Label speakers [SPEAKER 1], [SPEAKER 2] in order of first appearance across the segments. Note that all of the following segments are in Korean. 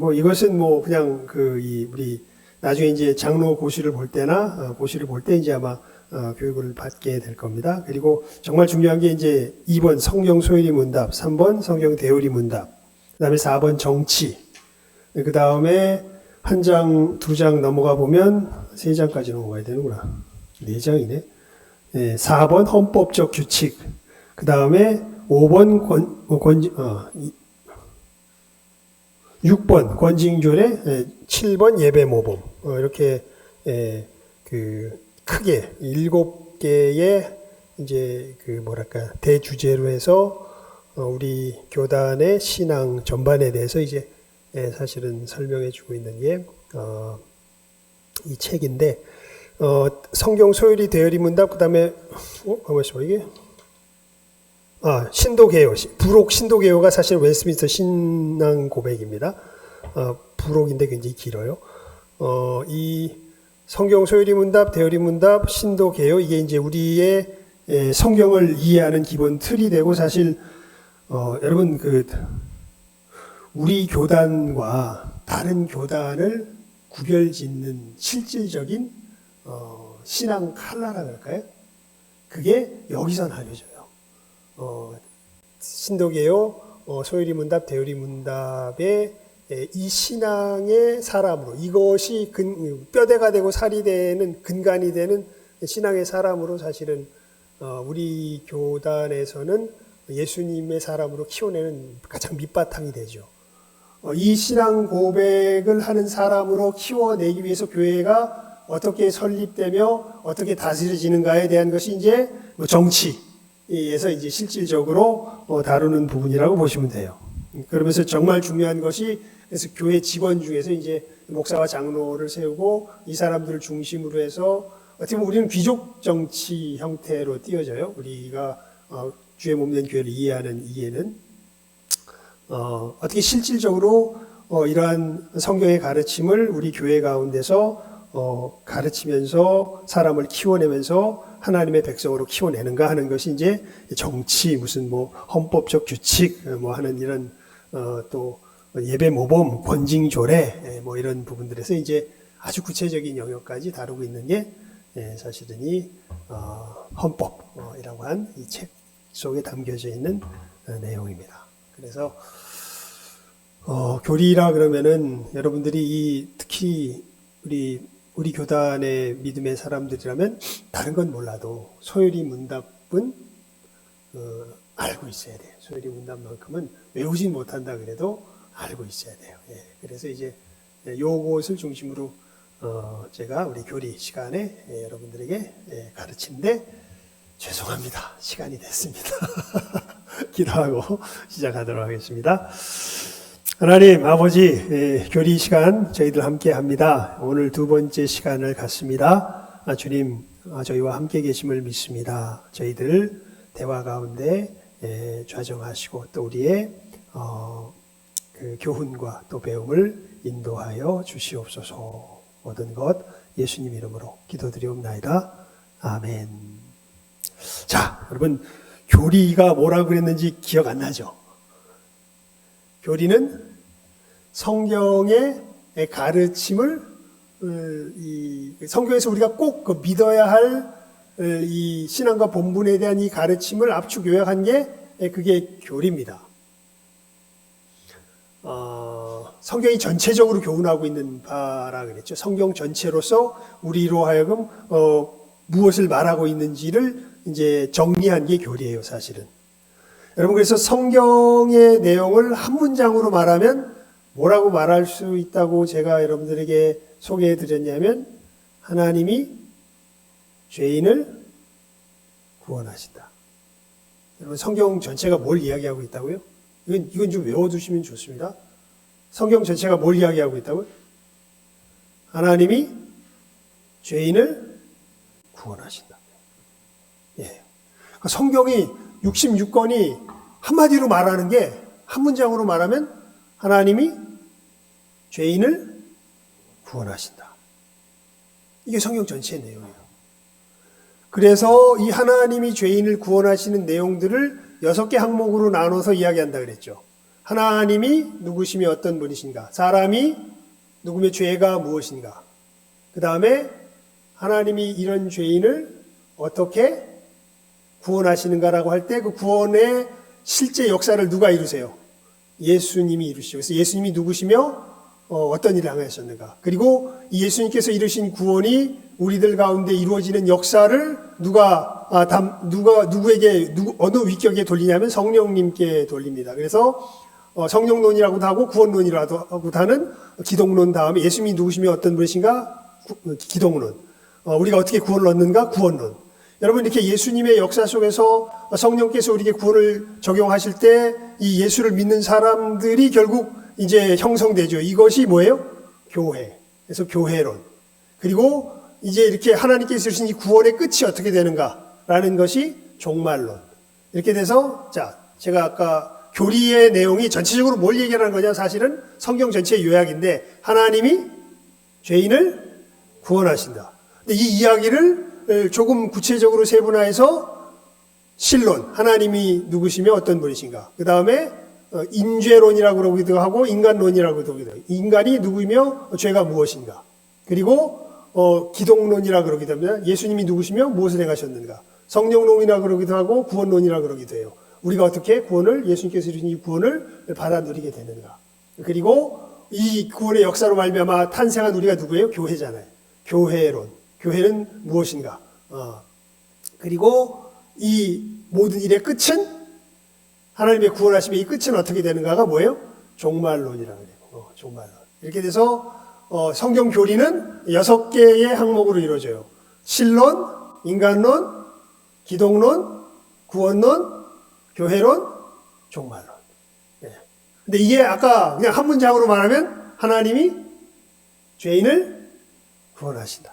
[SPEAKER 1] 뭐 이것은 뭐 그냥 우리 나중에 이제 장로 고시를 볼 때나 고시를 볼 때 이제 아마 교육을 받게 될 겁니다. 그리고 정말 중요한 게 이제 2번 성경 소요리 문답, 3번 성경 대요리 문답, 그다음에 4번 정치, 그 다음에 한 장, 두 장 넘어가 보면 세 장까지 넘어가야 되는구나. 네 장이네. 네, 4번 헌법적 규칙, 그 다음에 5번 6번 권징조례, 7번 예배 모범, 이렇게 크게 7개의 이제 대주제로 해서 우리 교단의 신앙 전반에 대해서 이제 사실은 설명해주고 있는 게 이 책인데, 성경 소요리 대요리 문답, 그 다음에 가만있어 봐 이게. 신도개요. 부록 신도개요가 사실 웨스트민스터 신앙 고백입니다. 부록인데 굉장히 길어요. 이 성경 소요리 문답, 대요리 문답, 신도개요, 이게 이제 우리의 성경을 이해하는 기본 틀이 되고, 사실 여러분 우리 교단과 다른 교단을 구별짓는 실질적인 신앙 칼라라 그럴까요? 그게 여기서 나뉘어져요. 신도개요, 소요리 문답, 대요리 문답의 이 신앙의 사람으로, 이것이 뼈대가 되고 살이 되는, 근간이 되는 신앙의 사람으로 사실은 우리 교단에서는 예수님의 사람으로 키워내는 가장 밑바탕이 되죠. 이 신앙 고백을 하는 사람으로 키워내기 위해서 교회가 어떻게 설립되며 어떻게 다스려지는가에 대한 것이 이제 정치에서 이제 실질적으로 다루는 부분이라고 보시면 돼요. 그러면서 정말 중요한 것이, 그래서 교회 직원 중에서 이제 목사와 장로를 세우고 이 사람들을 중심으로 해서 어떻게 보면 우리는 귀족 정치 형태로 띄어져요. 우리가 주의 몸된 교회를 이해하는 이해는 어떻게 실질적으로 이러한 성경의 가르침을 우리 교회 가운데서 가르치면서 사람을 키워내면서 하나님의 백성으로 키워내는가 하는 것이 이제 정치, 무슨 헌법적 규칙 하는 이런 또 예배 모범, 권징조례 이런 부분들에서 이제 아주 구체적인 영역까지 다루고 있는 게 사실은 이 헌법이라고 한 이 책 속에 담겨져 있는 내용입니다. 그래서 교리라 그러면은 여러분들이 특히 우리 교단의 믿음의 사람들이라면 다른 건 몰라도 소요리 문답은 알고 있어야 돼요. 소요리 문답만큼은 외우지 못한다 그래도 알고 있어야 돼요. 그래서 이제 요것을 중심으로 제가 우리 교리 시간에 여러분들에게 가르치는데, 죄송합니다. 시간이 됐습니다. 기도하고 시작하도록 하겠습니다. 하나님 아버지, 교리 시간 저희들 함께 합니다. 오늘 두 번째 시간을 갖습니다. 주님, 저희와 함께 계심을 믿습니다. 저희들 대화 가운데 좌정하시고 또 우리의 교훈과 또 배움을 인도하여 주시옵소서. 모든 것 예수님 이름으로 기도드리옵나이다. 아멘. 자, 여러분, 교리가 뭐라고 그랬는지 기억 안 나죠? 교리는 성경의 가르침을, 성경에서 우리가 꼭 믿어야 할 이 신앙과 본분에 대한 이 가르침을 압축 요약한 게 그게 교리입니다. 성경이 전체적으로 교훈하고 있는 바라 그랬죠. 성경 전체로서 우리로 하여금 무엇을 말하고 있는지를 이제 정리한 게 교리예요, 사실은. 여러분, 그래서 성경의 내용을 한 문장으로 말하면 뭐라고 말할 수 있다고 제가 여러분들에게 소개해 드렸냐면, 하나님이 죄인을 구원하신다. 여러분, 성경 전체가 뭘 이야기하고 있다고요? 이건 좀 외워두시면 좋습니다. 성경 전체가 뭘 이야기하고 있다고요? 하나님이 죄인을 구원하신다. 성경이 66권이 한마디로 말하는 게, 한 문장으로 말하면 하나님이 죄인을 구원하신다. 이게 성경 전체의 내용이에요. 그래서 이 하나님이 죄인을 구원하시는 내용들을 6개 항목으로 나눠서 이야기한다 그랬죠. 하나님이 누구시며 어떤 분이신가? 사람이 누구며 죄가 무엇인가? 그 다음에 하나님이 이런 죄인을 어떻게 구원하시는가라고 할 때 그 구원의 실제 역사를 누가 이루세요? 예수님이 이루시죠. 그래서 예수님이 누구시며 어떤 일을 행하셨는가? 그리고 이 예수님께서 이루신 구원이 우리들 가운데 이루어지는 역사를 누구에게 어느 위격에 돌리냐면 성령님께 돌립니다. 그래서 성령론이라고도 하고 구원론이라고도 하는 기독론 다음에 예수님이 누구시며 어떤 분이신가? 기독론. 우리가 어떻게 구원을 얻는가? 구원론. 여러분, 이렇게 예수님의 역사 속에서 성령께서 우리에게 구원을 적용하실 때 이 예수를 믿는 사람들이 결국 이제 형성되죠. 이것이 뭐예요? 교회. 그래서 교회론. 그리고 이제 이렇게 하나님께서 주신 이 구원의 끝이 어떻게 되는가라는 것이 종말론. 이렇게 돼서, 자, 제가 아까 교리의 내용이 전체적으로 뭘 얘기하는 거냐? 사실은 성경 전체의 요약인데, 하나님이 죄인을 구원하신다. 근데 이 이야기를 조금 구체적으로 세분화해서 신론, 하나님이 누구시며 어떤 분이신가. 그 다음에 인죄론이라고 그러기도 하고 인간론이라고 그러기도 하고, 인간이 누구이며 죄가 무엇인가. 그리고 기독론이라고 그러기도 합니다. 예수님이 누구시며 무엇을 행하셨는가. 성령론이라고 그러기도 하고 구원론이라고 그러기도 해요. 우리가 어떻게 구원을, 예수님께서 주신 이 구원을 받아 누리게 되는가. 그리고 이 구원의 역사로 말미암아 탄생한 우리가 누구예요? 교회잖아요. 교회론. 교회는 무엇인가. 그리고 이 모든 일의 끝은, 하나님의 구원하심의 이 끝은 어떻게 되는가가 뭐예요? 종말론이라고 그래요. 종말론. 이렇게 돼서 성경 교리는 6개의 항목으로 이루어져요. 신론, 인간론, 기독론, 구원론, 교회론, 종말론. 근데 이게 아까 그냥 한 문장으로 말하면 하나님이 죄인을 구원하신다.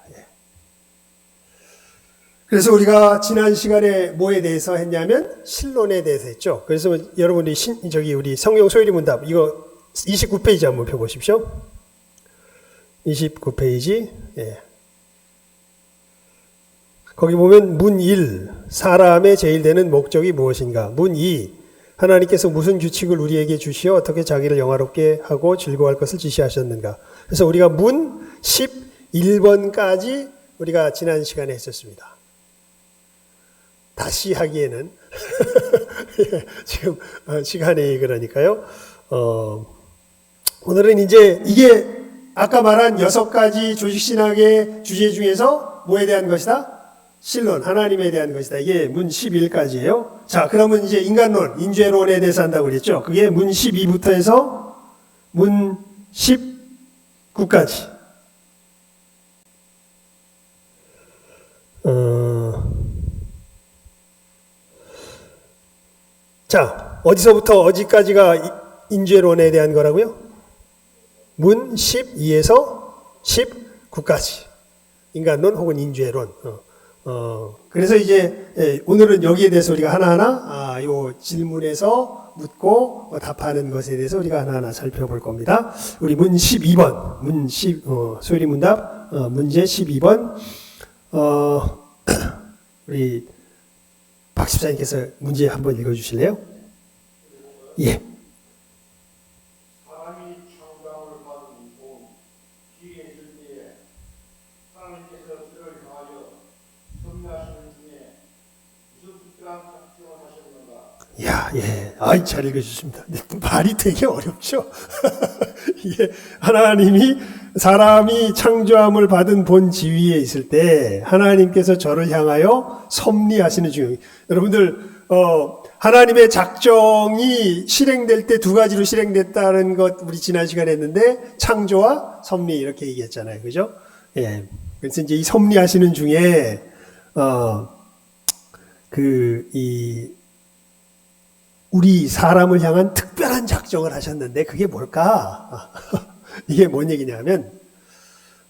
[SPEAKER 1] 그래서 우리가 지난 시간에 뭐에 대해서 했냐면 신론에 대해서 했죠. 그래서 여러분이 우리 성경 소유리 문답 이거 29페이지 한번 펴보십시오. 29페이지. 거기 보면 문 1, 사람의 제일 되는 목적이 무엇인가? 문 2, 하나님께서 무슨 규칙을 우리에게 주시어 어떻게 자기를 영화롭게 하고 즐거워할 것을 지시하셨는가? 그래서 우리가 문 11번까지 우리가 지난 시간에 했었습니다. 다시 하기에는 지금 시간이 그러니까요. 오늘은 이제 이게 아까 말한 6가지 조직신학의 주제 중에서 뭐에 대한 것이다? 신론, 하나님에 대한 것이다. 이게 문 11까지예요. 자, 그러면 이제 인간론, 인죄론에 대해서 한다고 그랬죠. 그게 문 12부터 해서 문 19까지. 자, 어디서부터 어디까지가 인죄론에 대한 거라고요? 문 12에서 19까지. 인간론 혹은 인죄론. 그래서 이제 오늘은 여기에 대해서 우리가 하나하나 요 질문에서 묻고 답하는 것에 대해서 우리가 하나하나 살펴볼 겁니다. 우리 문 12번, 소율이 문답 문제 12번. 우리 박 집사님께서 문제 한번 읽어주실래요? 예.
[SPEAKER 2] 사람이 창조함을 받은 본 뒤에 있을 때에 하나님께서 그를 향하여 섭리하시는 중에 무슨 특별한 작정을 하셨는가?
[SPEAKER 1] 야, 예. 아이, 잘 읽어주십니다. 말이 되게 어렵죠? 이게 하나님이 사람이 창조함을 받은 본 지위에 있을 때 하나님께서 저를 향하여 섭리하시는 중에, 여러분들 하나님의 작정이 실행될 때 2가지로 실행됐다는 것 우리 지난 시간에 했는데 창조와 섭리 이렇게 얘기했잖아요. 그죠? 예. 그래서 이제 이 섭리하시는 중에 우리 사람을 향한 특별한 작정을 하셨는데 그게 뭘까? 이게 뭔 얘기냐면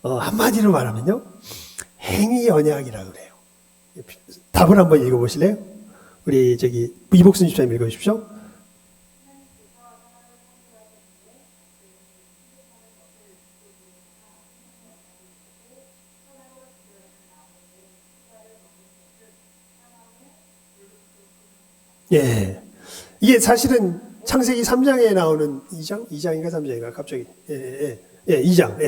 [SPEAKER 1] 한마디로 말하면요. 행위 언약이라고 그래요. 답을 한번 읽어보실래요? 우리 이복순 집사님 읽어주십시오. 예. 이게 사실은 창세기 3장에 나오는 2장인가 3장인가 갑자기 2장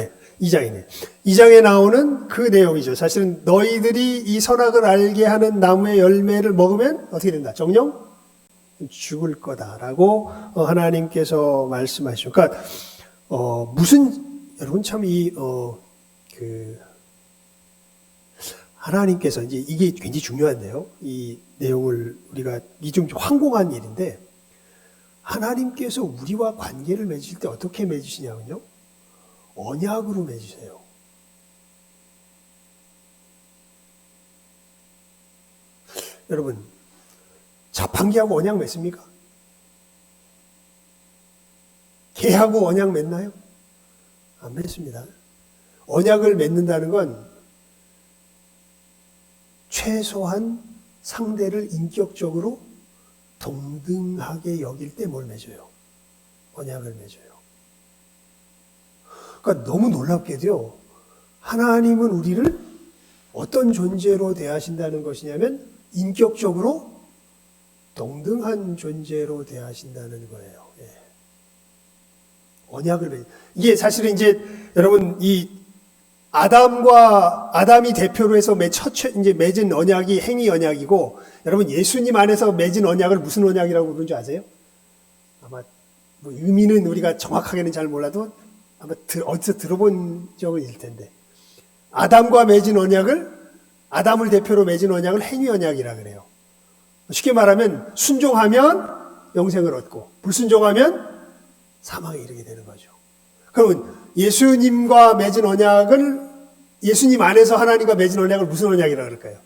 [SPEAKER 1] 2장이네. 2장에 나오는 그 내용이죠. 사실은 너희들이 이 선악을 알게 하는 나무의 열매를 먹으면 어떻게 된다? 정령 죽을 거다라고 하나님께서 말씀하시죠. 그러니까 여러분 참 하나님께서 이제 이게 굉장히 중요한데요. 이 내용을 우리가 이 좀 황공한 일인데 하나님께서 우리와 관계를 맺으실 때 어떻게 맺으시냐면요. 언약으로 맺으세요. 여러분 자판기하고 언약 맺습니까? 개하고 언약 맺나요? 안 맺습니다. 언약을 맺는다는 건 최소한 상대를 인격적으로 동등하게 여길 때 뭘 맺어요? 언약을 맺어요. 그러니까 너무 놀랍게도요. 하나님은 우리를 어떤 존재로 대하신다는 것이냐면 인격적으로 동등한 존재로 대하신다는 거예요. 예. 언약을 맺. 이게 사실은 이제 여러분 이 아담이 대표로 해서 이제 맺은 언약이 행위 언약이고, 여러분 예수님 안에서 맺은 언약을 무슨 언약이라고 부르는 줄 아세요? 아마 뭐 의미는 우리가 정확하게는 잘 몰라도 아마 어디서 들어본 적은 있을 텐데, 아담과 맺은 언약을, 아담을 대표로 맺은 언약을 행위 언약이라 그래요. 쉽게 말하면 순종하면 영생을 얻고 불순종하면 사망에 이르게 되는 거죠. 그러면 예수님과 맺은 언약을, 예수님 안에서 하나님과 맺은 언약을 무슨 언약이라고 그럴까요?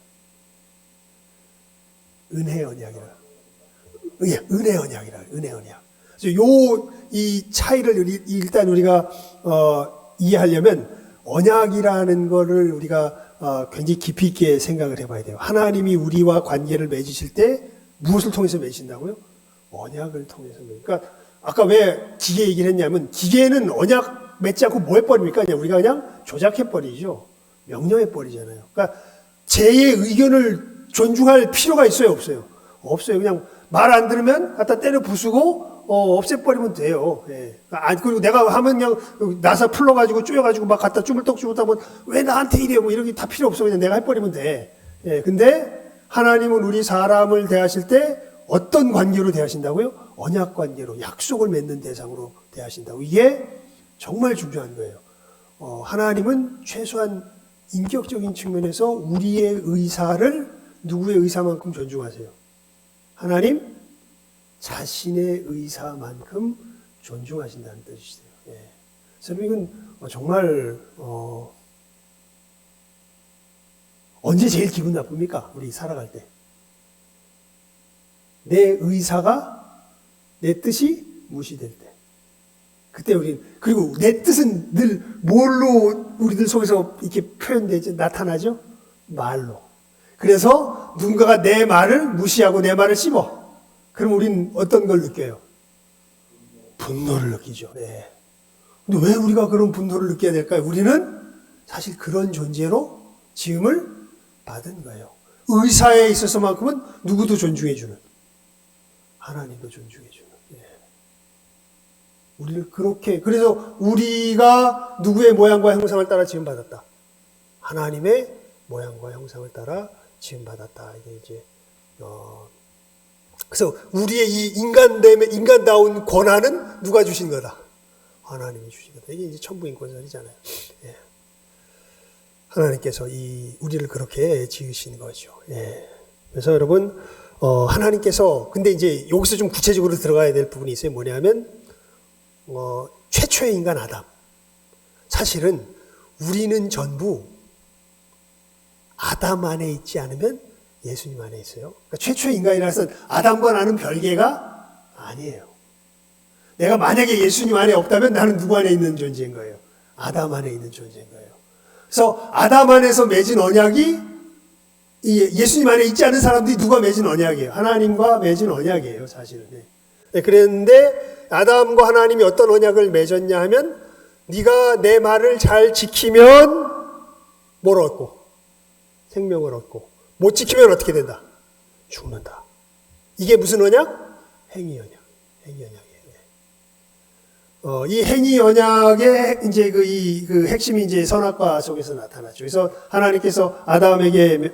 [SPEAKER 1] 은혜 언약이라. 은혜 언약이라. 은혜 언약. 그래서 이 차이를 일단 우리가 이해하려면 언약이라는 거를 우리가 굉장히 깊이 있게 생각을 해봐야 돼요. 하나님이 우리와 관계를 맺으실 때 무엇을 통해서 맺으신다고요? 언약을 통해서 맺으신다. 그러니까 아까 왜 기계 얘기를 했냐면, 기계는 언약 맺지 않고 뭐 해버립니까? 우리가 그냥 조작해버리죠. 명령해버리잖아요. 그러니까 제의 의견을 존중할 필요가 있어요? 없어요? 없어요. 그냥 말 안 들으면 갖다 때려 부수고 없애버리면 돼요. 예. 그리고 내가 하면 그냥 나사 풀러가지고 쪼여가지고 막 갖다 쭈물떡쭈물떡 왜 나한테 이래? 뭐 이런 게 다 필요 없어. 그냥 내가 해버리면 돼. 예. 근데 하나님은 우리 사람을 대하실 때 어떤 관계로 대하신다고요? 언약 관계로, 약속을 맺는 대상으로 대하신다고. 이게 정말 중요한 거예요. 하나님은 최소한 인격적인 측면에서 우리의 의사를 누구의 의사만큼 존중하세요? 하나님 자신의 의사만큼 존중하신다는 뜻이세요. 예. 그래서 이건 정말 언제 제일 기분 나쁩니까? 우리 살아갈 때. 내 의사가, 내 뜻이 무시될 때. 그때 그리고 내 뜻은 늘 뭘로 우리들 속에서 이렇게 표현되죠? 나타나죠? 말로. 그래서 누군가가 내 말을 무시하고 내 말을 씹어. 그럼 우린 어떤 걸 느껴요? 분노를 느끼죠. 네. 근데 왜 우리가 그런 분노를 느껴야 될까요? 우리는 사실 그런 존재로 지음을 받은 거예요. 의사에 있어서만큼은 누구도 존중해주는, 하나님도 존중해주는. 예. 우리를 그렇게, 그래서 우리가 누구의 모양과 형상을 따라 지음받았다. 하나님의 모양과 형상을 따라 지음받았다. 이게 이제 그래서 우리의 이 인간다운 권한은 누가 주신 거다? 하나님이 주신 거다. 이게 이제 천부인권설이잖아요. 예. 하나님께서 우리를 그렇게 지으신 거죠. 예. 그래서 여러분, 하나님께서, 근데 이제 여기서 좀 구체적으로 들어가야 될 부분이 있어요. 뭐냐면, 최초의 인간 아담. 사실은 우리는 전부 아담 안에 있지 않으면 예수님 안에 있어요. 그러니까 최초의 인간이라서 아담과 나는 별개가 아니에요. 내가 만약에 예수님 안에 없다면 나는 누구 안에 있는 존재인 거예요? 아담 안에 있는 존재인 거예요. 그래서 아담 안에서 맺은 언약이 예수님 안에 있지 않은 사람들이 누가 맺은 언약이에요? 하나님과 맺은 언약이에요, 사실은. 네, 그랬는데 아담과 하나님이 어떤 언약을 맺었냐 하면, 네가 내 말을 잘 지키면 뭘 얻고? 생명을 얻고, 못 지키면 어떻게 된다? 죽는다. 이게 무슨 언약? 행위 언약. 행위 언약이에요. 이 행위 언약의 이제 그 핵심이 이제 선악과 속에서 나타났죠. 그래서 하나님께서 아담과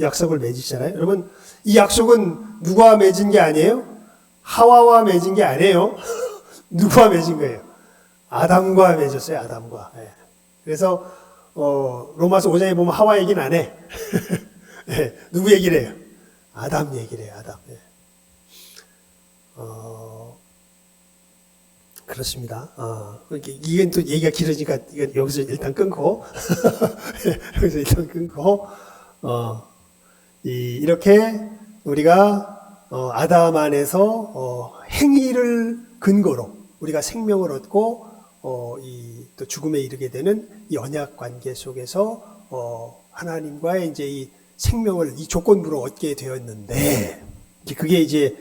[SPEAKER 1] 약속을 맺으시잖아요. 여러분, 이 약속은 누가 맺은 게 아니에요? 하와와 맺은 게 아니에요. 누구와 맺은 거예요? 아담과 맺었어요. 아담과. 예. 그래서 로마서 5장에 보면 하와 얘기는 안 해. 예. 누구 얘기를 해요? 아담 얘기를 해요. 아담. 예. 그렇습니다. 이건 또 얘기가 길어지니까 이건 여기서 일단 끊고 여기서 일단 끊고 이렇게 우리가 아담 안에서 행위를 근거로 우리가 생명을 얻고 또 죽음에 이르게 되는 이 언약 관계 속에서 하나님과의 이제 이 생명을 이 조건부로 얻게 되었는데 그게 이제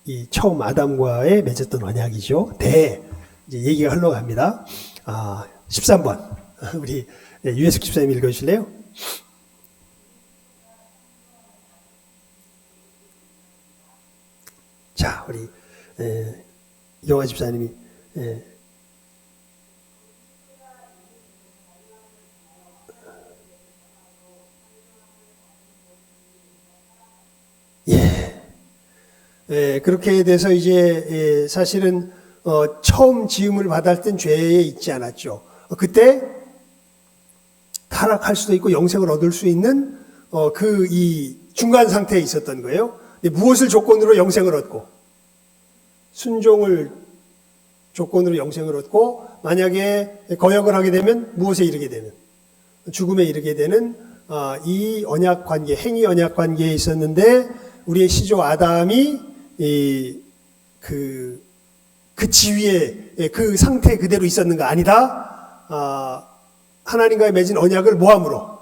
[SPEAKER 1] 이 처음 아담과의 맺었던 언약이죠. 이제 얘기가 흘러갑니다. 13번 우리 유해숙 집사님 읽어주실래요? 자, 우리 영화 집사님이 그렇게 돼서 이제 사실은 처음 지음을 받을 땐 죄에 있지 않았죠. 그때 타락할 수도 있고 영생을 얻을 수 있는 이 중간 상태에 있었던 거예요. 무엇을 조건으로 영생을 얻고 순종을 조건으로 영생을 얻고 만약에 거역을 하게 되면 무엇에 이르게 되는 죽음에 이르게 되는 이 언약 관계, 행위 언약 관계에 있었는데 우리의 시조 아담이 그 지위에 그 상태 그대로 있었는가? 아니다. 하나님과의 맺은 언약을 뭐함으로?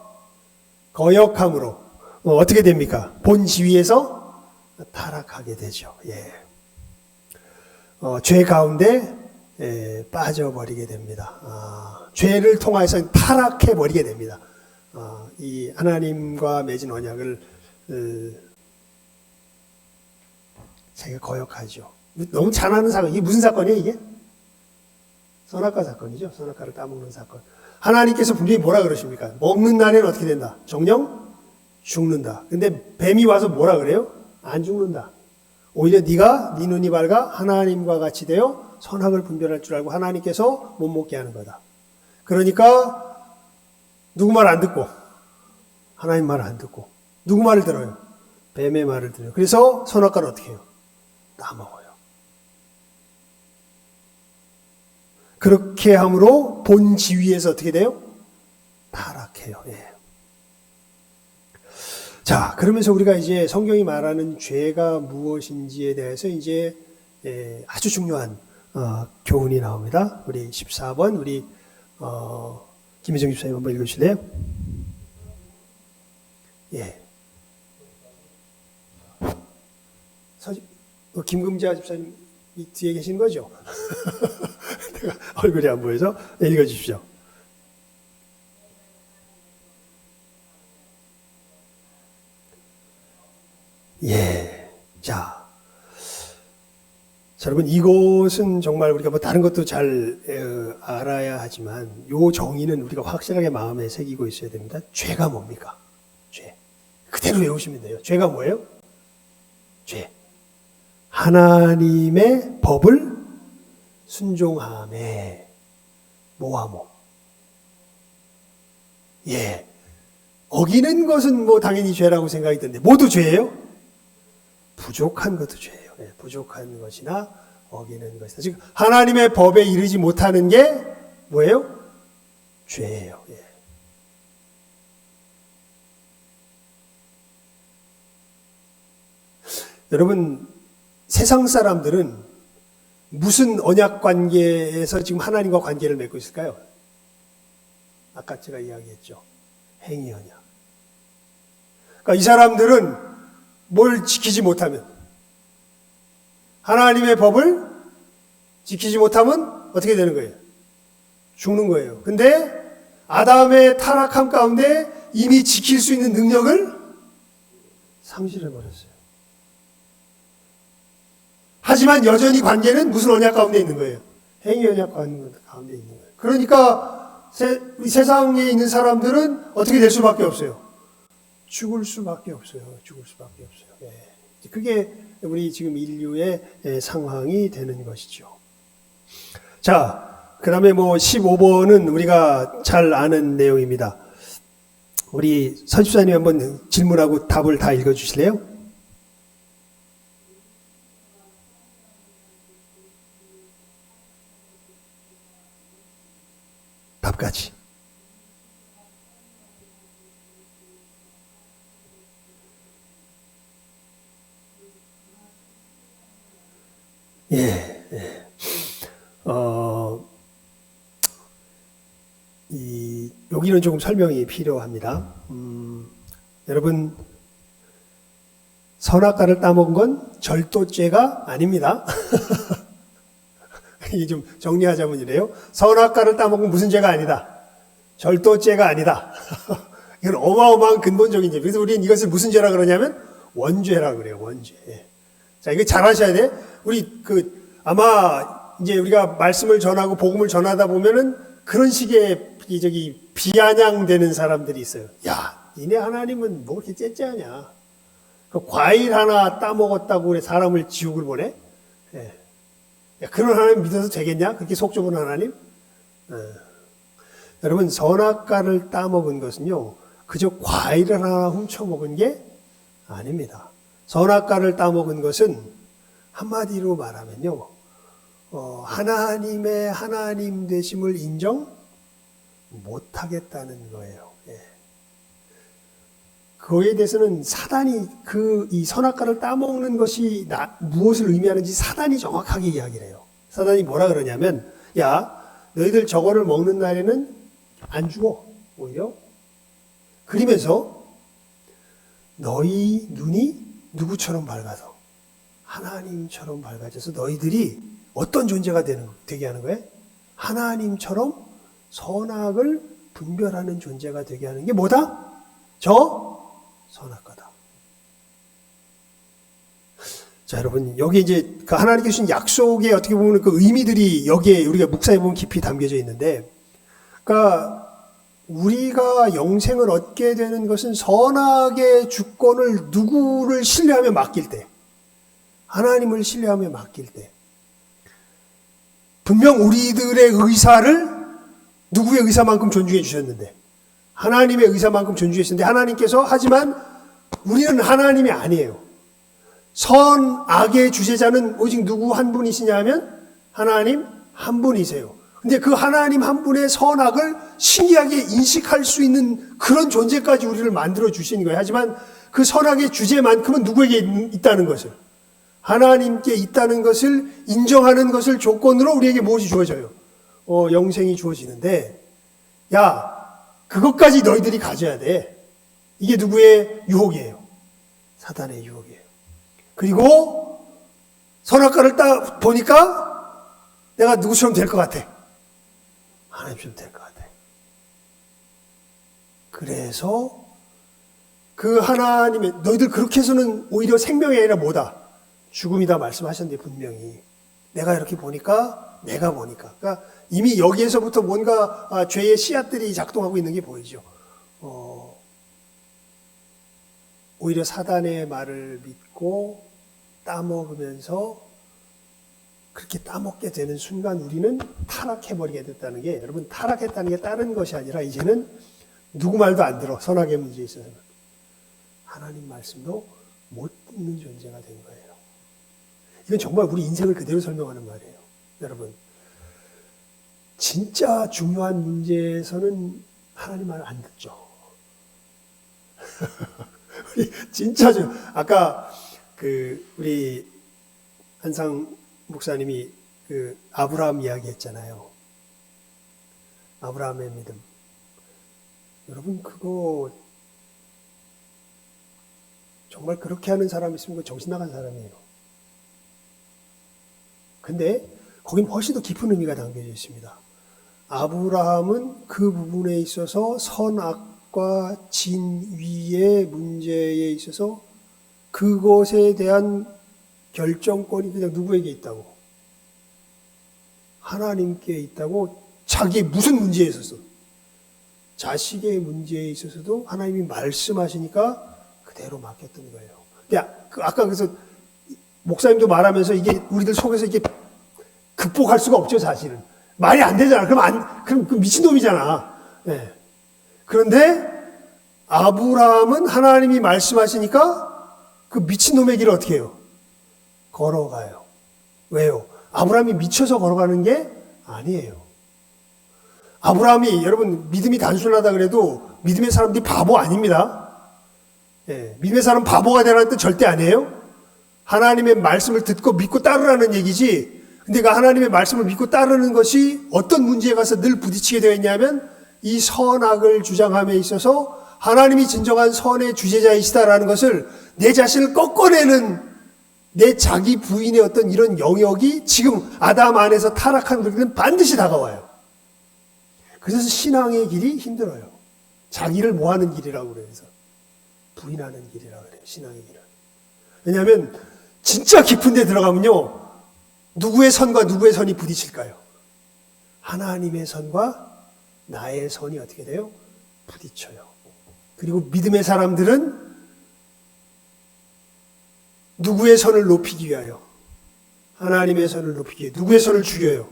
[SPEAKER 1] 거역함으로 어떻게 됩니까? 본 지위에서 타락하게 되죠. 예. 죄 가운데 빠져버리게 됩니다. 죄를 통해서 타락해 버리게 됩니다. 이 하나님과 맺은 언약을 자기가 거역하죠. 너무 잘하는 사건. 이게 무슨 사건이에요, 이게? 선악과 사건이죠. 선악과를 따먹는 사건. 하나님께서 분명히 뭐라 그러십니까? 먹는 날에는 어떻게 된다? 정령 죽는다. 근데 뱀이 와서 뭐라 그래요? 안 죽는다. 오히려 네 눈이 밝아 하나님과 같이 되어 선악을 분별할 줄 알고 하나님께서 못 먹게 하는 거다. 그러니까 누구 말 안 듣고 하나님 말 안 듣고 누구 말을 들어요? 뱀의 말을 들어요. 그래서 선악과를 어떻게 해요? 따먹어요. 그렇게 함으로 본 지위에서 어떻게 돼요? 타락해요. 예. 자, 그러면서 우리가 이제 성경이 말하는 죄가 무엇인지에 대해서 이제 아주 중요한 교훈이 나옵니다. 우리 14번 우리 김혜정 집사님 한번 읽으실래요? 예. 김금자 집사님 뒤에 계신 거죠? 내가 얼굴이 안 보여서 읽어주십시오. 예. 자, 여러분 이것은 정말 우리가 뭐 다른 것도 잘 알아야 하지만 요 정의는 우리가 확실하게 마음에 새기고 있어야 됩니다. 죄가 뭡니까? 죄. 그대로 외우시면 돼요. 죄가 뭐예요? 죄. 하나님의 법을 순종함에 모하모. 예. 어기는 것은 뭐 당연히 죄라고 생각이 드는데 모두 죄예요? 부족한 것도 죄예요. 예, 부족한 것이나 어기는 것이다. 즉 하나님의 법에 이르지 못하는 게 뭐예요? 죄예요. 예. 여러분 세상 사람들은 무슨 언약 관계에서 지금 하나님과 관계를 맺고 있을까요? 아까 제가 이야기했죠. 행위 언약. 그러니까 이 사람들은 뭘 지키지 못하면 하나님의 법을 지키지 못하면 어떻게 되는 거예요? 죽는 거예요. 근데 아담의 타락함 가운데 이미 지킬 수 있는 능력을 상실해버렸어요. 하지만 여전히 관계는 무슨 언약 가운데 있는 거예요? 행위 언약 가운데 있는 거예요. 그러니까 세상에 있는 사람들은 어떻게 될 수밖에 없어요? 죽을 수밖에 없어요. 죽을 수밖에 없어요. 예. 그게 우리 지금 인류의 상황이 되는 것이죠. 자, 그 다음에 15번은 우리가 잘 아는 내용입니다. 우리 선집사님 한번 질문하고 답을 다 읽어주실래요? 답까지. 예, 예. 여기는 조금 설명이 필요합니다. 여러분, 선악과를 따먹은 건 절도죄가 아닙니다. 이게 좀 정리하자면 이래요. 선악과를 따먹은 무슨 죄가 아니다. 절도죄가 아니다. 이건 어마어마한 근본적인 죄. 그래서 우리는 이것을 무슨 죄라 그러냐면 원죄라 그래요. 원죄. 자, 이거 잘 하셔야 돼. 우리 아마 이제 우리가 말씀을 전하고 복음을 전하다 보면은 그런 식의 비아냥되는 사람들이 있어요. 야, 니네 하나님은 뭐 이렇게 째째하냐? 그 과일 하나 따먹었다고 그래 사람을 지옥을 보내? 예. 야, 그런 하나님 믿어도 되겠냐? 그렇게 속 좁은 하나님? 여러분, 선악과를 따먹은 것은요, 그저 과일을 하나 훔쳐먹은 게 아닙니다. 선악과를 따먹은 것은 한마디로 말하면요, 하나님의 하나님 되심을 인정 못하겠다는 거예요. 예. 그거에 대해서는 사단이 이 선악과를 따먹는 것이 무엇을 의미하는지 사단이 정확하게 이야기를 해요. 사단이 뭐라 그러냐면, 야, 너희들 저거를 먹는 날에는 안 죽어, 오히려. 그러면서 너희 눈이 누구처럼 밝아서 하나님처럼 밝아져서 너희들이 어떤 존재가 되게 하는 거예요? 하나님처럼 선악을 분별하는 존재가 되게 하는 게 뭐다? 선악과다. 자, 여러분, 여기 이제 그 하나님께 주신 약속에 어떻게 보면 그 의미들이 여기에 우리가 묵상해 보면 깊이 담겨져 있는데, 그러니까 우리가 영생을 얻게 되는 것은 선악의 주권을 누구를 신뢰하며 맡길 때, 하나님을 신뢰하며 맡길 때, 분명 우리들의 의사를 누구의 의사만큼 존중해 주셨는데, 하나님의 의사만큼 존중해 주셨는데, 하나님께서 하지만 우리는 하나님이 아니에요. 선악의 주제자는 오직 누구 한 분이시냐 하면 하나님 한 분이세요. 근데 그 하나님 한 분의 선악을 신기하게 인식할 수 있는 그런 존재까지 우리를 만들어 주신 거예요. 하지만 그 선악의 주제만큼은 누구에게 있다는 것을, 하나님께 있다는 것을 인정하는 것을 조건으로 우리에게 무엇이 주어져요? 영생이 주어지는데, 야, 그것까지 너희들이 가져야 돼. 이게 누구의 유혹이에요? 사단의 유혹이에요. 그리고 선악과를 딱 보니까 내가 누구처럼 될 것 같아. 하나님처럼 될 것 같아. 그래서 그 하나님의, 너희들 그렇게 해서는 오히려 생명이 아니라 뭐다? 죽음이다 말씀하셨는데 분명히. 내가 이렇게 보니까, 내가 보니까. 그러니까 이미 여기에서부터 뭔가 죄의 씨앗들이 작동하고 있는 게 보이죠. 오히려 사단의 말을 믿고 따먹으면서 그렇게 따먹게 되는 순간 우리는 타락해버리게 됐다는 게, 여러분, 타락했다는 게 다른 것이 아니라 이제는 누구 말도 안 들어. 선악의 문제에 있어서는. 하나님 말씀도 못 듣는 존재가 된 거예요. 이건 정말 우리 인생을 그대로 설명하는 말이에요. 여러분, 진짜 중요한 문제에서는 하나님 말을 안 듣죠. 진짜 아까 우리 한상 목사님이 아브라함 이야기했잖아요. 아브라함의 믿음. 여러분, 그거 정말 그렇게 하는 사람이 있으면 정신 나간 사람이에요. 근데 거긴 훨씬 더 깊은 의미가 담겨져 있습니다. 아브라함은 그 부분에 있어서 선악과 진위의 문제에 있어서 그것에 대한 결정권이 그냥 누구에게 있다고? 하나님께 있다고. 자기 무슨 문제에 있어서, 자식의 문제에 있어서도 하나님이 말씀하시니까 그대로 맡겼던 거예요. 아까 그래서 목사님도 말하면서 이게 우리들 속에서 이게 극복할 수가 없죠, 사실은. 말이 안 되잖아. 그럼 그 미친놈이잖아. 네. 그런데 아브라함은 하나님이 말씀하시니까 그 미친놈의 길을 어떻게 해요? 걸어가요. 왜요? 아브라함이 미쳐서 걸어가는 게 아니에요. 아브라함이, 여러분, 믿음이 단순하다 그래도 믿음의 사람들이 바보 아닙니다. 예, 믿음의 사람 바보가 되라는 뜻 절대 아니에요. 하나님의 말씀을 듣고 믿고 따르라는 얘기지. 근데 그 하나님의 말씀을 믿고 따르는 것이 어떤 문제에 가서 늘 부딪히게 되어 있냐면, 이 선악을 주장함에 있어서 하나님이 진정한 선의 주제자이시다라는 것을 내 자신을 꺾어내는 내 자기 부인의 어떤 이런 영역이 지금 아담 안에서 타락한 우리들은 반드시 다가와요. 그래서 신앙의 길이 힘들어요. 자기를 모하는 길이라고 그래서 부인하는 길이라고 그래요. 신앙의 길은. 왜냐하면 진짜 깊은 데 들어가면요, 누구의 선과 누구의 선이 부딪힐까요? 하나님의 선과 나의 선이 어떻게 돼요? 부딪혀요. 그리고 믿음의 사람들은 누구의 선을 높이기 위하여? 하나님의 선을 높이기 위해 누구의 선을 죽여요?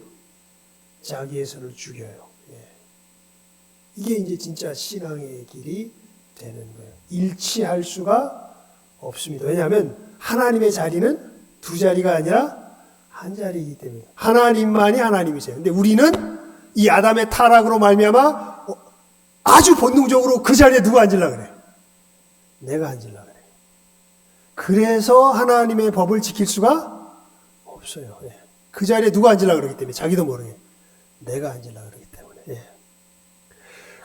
[SPEAKER 1] 자기의 선을 죽여요. 이게 이제 진짜 신앙의 길이 되는 거예요. 일치할 수가 없습니다. 왜냐하면 하나님의 자리는 두 자리가 아니라 한 자리이기 때문에. 하나님만이 하나님이세요. 근데 우리는 이 아담의 타락으로 말미암아 아주 본능적으로 그 자리에 누가 앉으려고 그래? 내가 앉으려고 그래. 그래서 하나님의 법을 지킬 수가 없어요. 그 자리에 누가 앉으려고 그러기 때문에. 자기도 모르게 내가 앉으려고 그러기 때문에.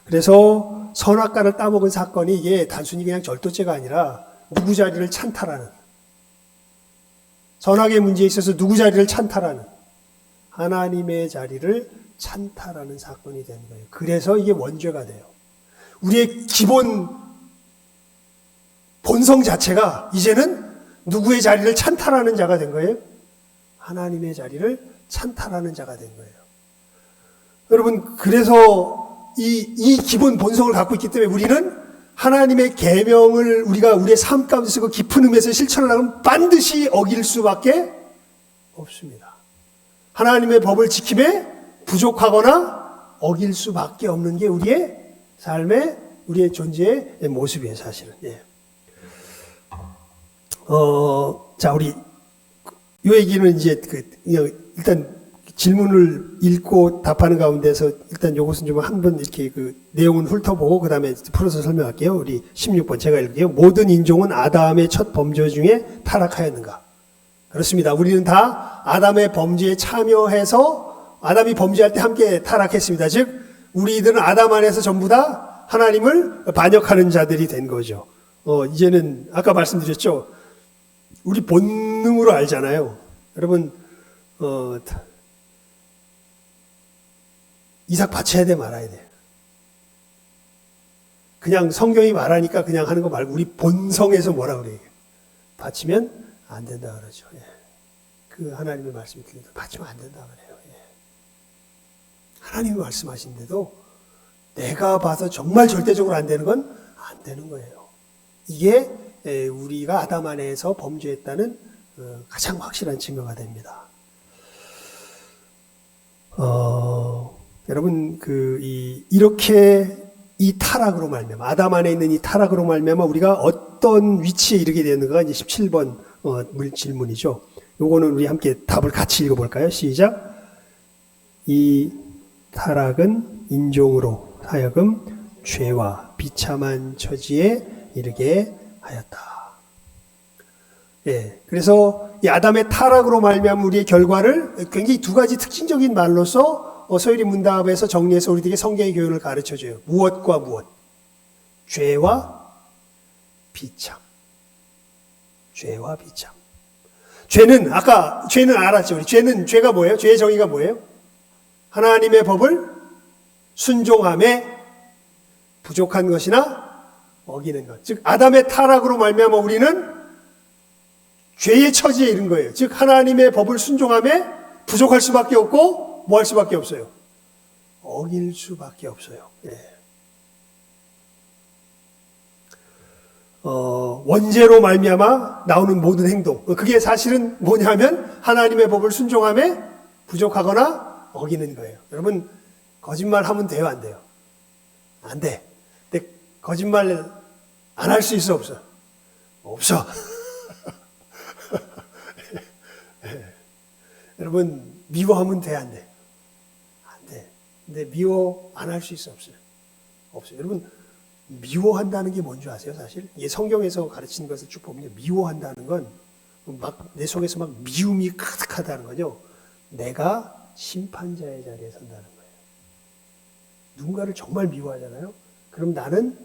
[SPEAKER 1] 그래서 선악과를 따먹은 사건이 이게 단순히 그냥 절도죄가 아니라 누구 자리를 찬탈하는, 선악의 문제에 있어서 누구 자리를 찬탈하는, 하나님의 자리를 찬탈하는 사건이 된 거예요. 그래서 이게 원죄가 돼요. 우리의 기본 본성 자체가 이제는 누구의 자리를 찬탈하는 자가 된 거예요? 하나님의 자리를 찬탈하는 자가 된 거예요. 여러분, 그래서 이 기본 본성을 갖고 있기 때문에 우리는 하나님의 계명을 우리가 우리의 삶 가운데 쓰고 깊은 의미에서 실천을 하면 반드시 어길 수밖에 없습니다. 하나님의 법을 지킴에 부족하거나 어길 수밖에 없는 게 우리의 삶의, 우리의 존재의 모습이에요, 사실은. 자, 우리 이 얘기는 이제 일단 질문을 읽고 답하는 가운데서 일단 요것은 좀 한번 이렇게 그 내용은 훑어보고 그 다음에 풀어서 설명할게요. 우리 16번 제가 읽을게요. 모든 인종은 아담의 첫 범죄 중에 타락하였는가? 그렇습니다. 우리는 다 아담의 범죄에 참여해서 아담이 범죄할 때 함께 타락했습니다. 즉 우리들은 아담 안에서 전부 다 하나님을 반역하는 자들이 된 거죠. 이제는 아까 말씀드렸죠. 우리 본능으로 알잖아요. 여러분 이삭 바쳐야 돼, 말아야 돼? 그냥 성경이 말하니까 그냥 하는 거 말고 우리 본성에서 뭐라 그래요? 바치면 안 된다 그러죠. 그 하나님의 말씀이 그래도 바치면 안 된다 그래요. 하나님이 말씀하신데도 내가 봐서 정말 절대적으로 안 되는 건 안 되는 거예요. 이게 우리가 아담 안에서 범죄했다는 가장 확실한 증거가 됩니다. 여러분, 이렇게 이 타락으로 말미암아, 아담 안에 있는 이 타락으로 말미암아 우리가 어떤 위치에 이르게 되는가가 이제 17번 질문이죠. 요거는 우리 함께 답을 같이 읽어볼까요? 시작. 이 타락은 인종으로 하여금 죄와 비참한 처지에 이르게 하였다. 그래서 이 아담의 타락으로 말미암아 우리의 결과를 굉장히 두 가지 특징적인 말로서 서유리 문답에서 정리해서 우리들에게 성경의 교훈을 가르쳐줘요. 무엇과 무엇? 죄와 비참. 죄와 비참. 죄는 알았죠. 우리 죄가 뭐예요? 죄의 정의가 뭐예요? 하나님의 법을 순종함에 부족한 것이나 어기는 것. 즉 아담의 타락으로 말미암아 우리는 죄의 처지에 이른 거예요. 즉 하나님의 법을 순종함에 부족할 수밖에 없고 뭐 할 수밖에 없어요? 어길 수밖에 없어요. 원죄로 말미암아 나오는 모든 행동, 그게 사실은 뭐냐면 하나님의 법을 순종함에 부족하거나 어기는 거예요. 여러분 거짓말하면 돼요, 안 돼요? 안 돼. 근데 거짓말 안 할 수 있어, 없어? 없어. 여러분 미워하면 돼, 안 돼? 안 돼. 근데 미워 안 할 수 있어, 없어요? 없어요. 여러분 미워한다는 게 뭔지 아세요? 사실 이 성경에서 가르치는 것을 쭉 보면 미워한다는 건 막 내 속에서 막 미움이 가득하다는 거죠. 내가 심판자의 자리에 선다는 거예요. 누군가를 정말 미워하잖아요. 그럼 나는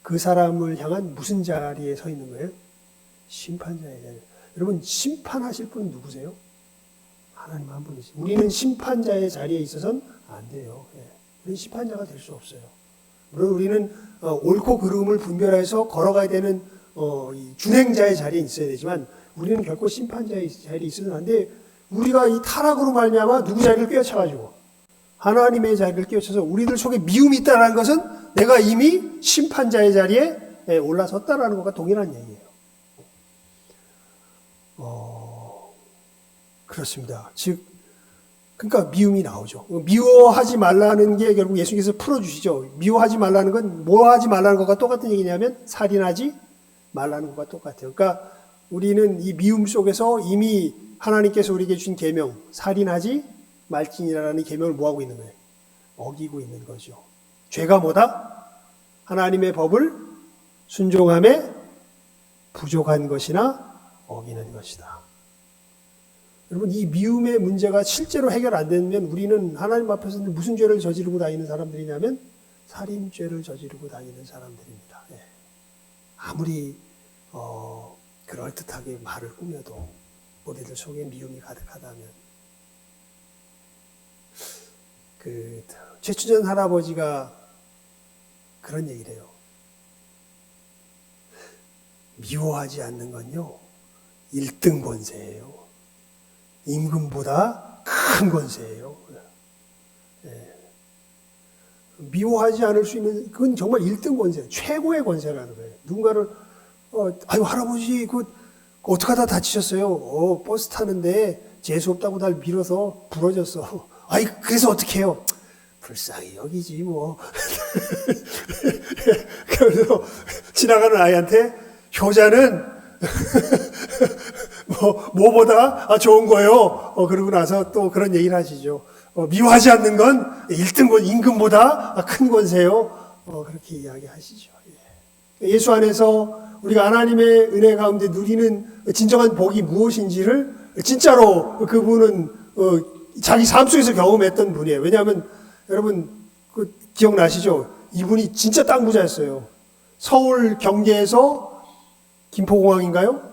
[SPEAKER 1] 그 사람을 향한 무슨 자리에 서 있는 거예요? 심판자의 자리. 여러분 심판하실 분은 누구세요? 하나님 한 분이세요. 우리는 심판자의 자리에 있어서는 안 돼요. 우리는 심판자가 될 수 없어요. 물론 우리는 옳고 그름을 분별해서 걸어가야 되는 이 준행자의 자리에 있어야 되지만 우리는 결코 심판자의 자리에 있어서는 안 돼. 우리가 이 타락으로 말미암아 누구 자리를 꿰어차가지고 하나님의 자리를 꿰어쳐서 우리들 속에 미움이 있다는 것은 내가 이미 심판자의 자리에 올라섰다라는 것과 동일한 얘기예요. 그렇습니다. 즉 그러니까 미움이 나오죠. 미워하지 말라는 게 결국 예수님께서 풀어주시죠. 미워하지 말라는 건 뭐 하지 말라는 것과 똑같은 얘기냐면 살인하지 말라는 것과 똑같아요. 그러니까 우리는 이 미움 속에서 이미 하나님께서 우리에게 주신 계명, 살인하지 말지니라는 계명을 뭐하고 있는 거예요? 어기고 있는 거죠. 죄가 뭐다? 하나님의 법을 순종함에 부족한 것이나 어기는 것이다. 여러분 이 미움의 문제가 실제로 해결 안 되면 우리는 하나님 앞에서 무슨 죄를 저지르고 다니는 사람들이냐면 살인죄를 저지르고 다니는 사람들입니다. 아무리 그럴듯하게 말을 꾸며도 우리들 속에 미움이 가득하다면 그 최춘전 할아버지가 그런 얘기를 해요. 미워하지 않는 건요 1등 권세예요. 임금보다 큰 권세예요. 미워하지 않을 수 있는 그건 정말 1등 권세예요. 최고의 권세라는 거예요. 누군가를 아유 할아버지 어떻게 하다 다치셨어요? 버스 타는데 재수 없다고 날 밀어서 부러졌어. 아이 그래서 어떻게 해요? 불쌍히 여기지 뭐. 그래서 지나가는 아이한테 효자는 뭐보다 좋은 거예요. 그러고 나서 또 그런 얘기를 하시죠. 미워하지 않는 건 1등 권 임금보다 큰 권세요. 그렇게 이야기하시죠. 예수 안에서 우리가 하나님의 은혜 가운데 누리는 진정한 복이 무엇인지를 진짜로 그분은 자기 삶 속에서 경험했던 분이에요. 왜냐하면 여러분 기억나시죠? 이분이 진짜 땅 부자였어요. 서울 경계에서 김포공항인가요?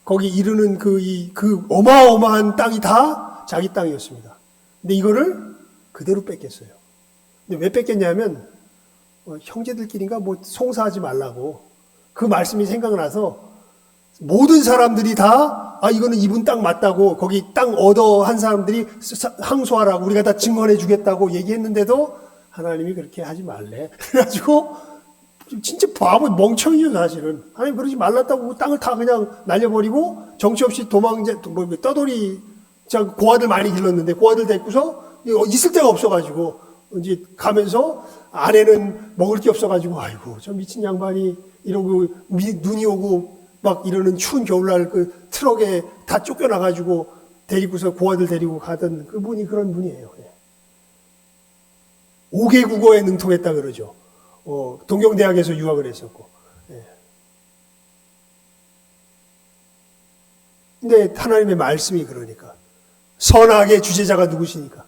[SPEAKER 1] 거기 이르는 그 어마어마한 땅이 다 자기 땅이었습니다. 근데 이거를 그대로 뺏겼어요. 근데 왜 뺏겼냐면 형제들끼리인가 송사하지 말라고 그 말씀이 생각나서 모든 사람들이 다 이거는 이분 땅 맞다고 거기 땅 얻어 한 사람들이 항소하라고 우리가 다 증언해 주겠다고 얘기했는데도 하나님이 그렇게 하지 말래. 그래가지고 진짜 바보 멍청이죠 사실은. 하나님 그러지 말랐다고 땅을 다 그냥 날려버리고 정치 없이 떠돌이 고아들 많이 길렀는데 고아들 데리고서 있을 데가 없어가지고 이제 가면서 아내는 먹을 게 없어가지고 아이고 저 미친 양반이 이러고 눈이 오고 막 이러는 추운 겨울날 그 트럭에 다 쫓겨나가지고 데리고서 고아들 데리고 가던 그분이 그런 분이에요. 5개 국어에 능통했다 그러죠. 동경대학에서 유학을 했었고. 근데 하나님의 말씀이 그러니까 선악의 주제자가 누구시니까?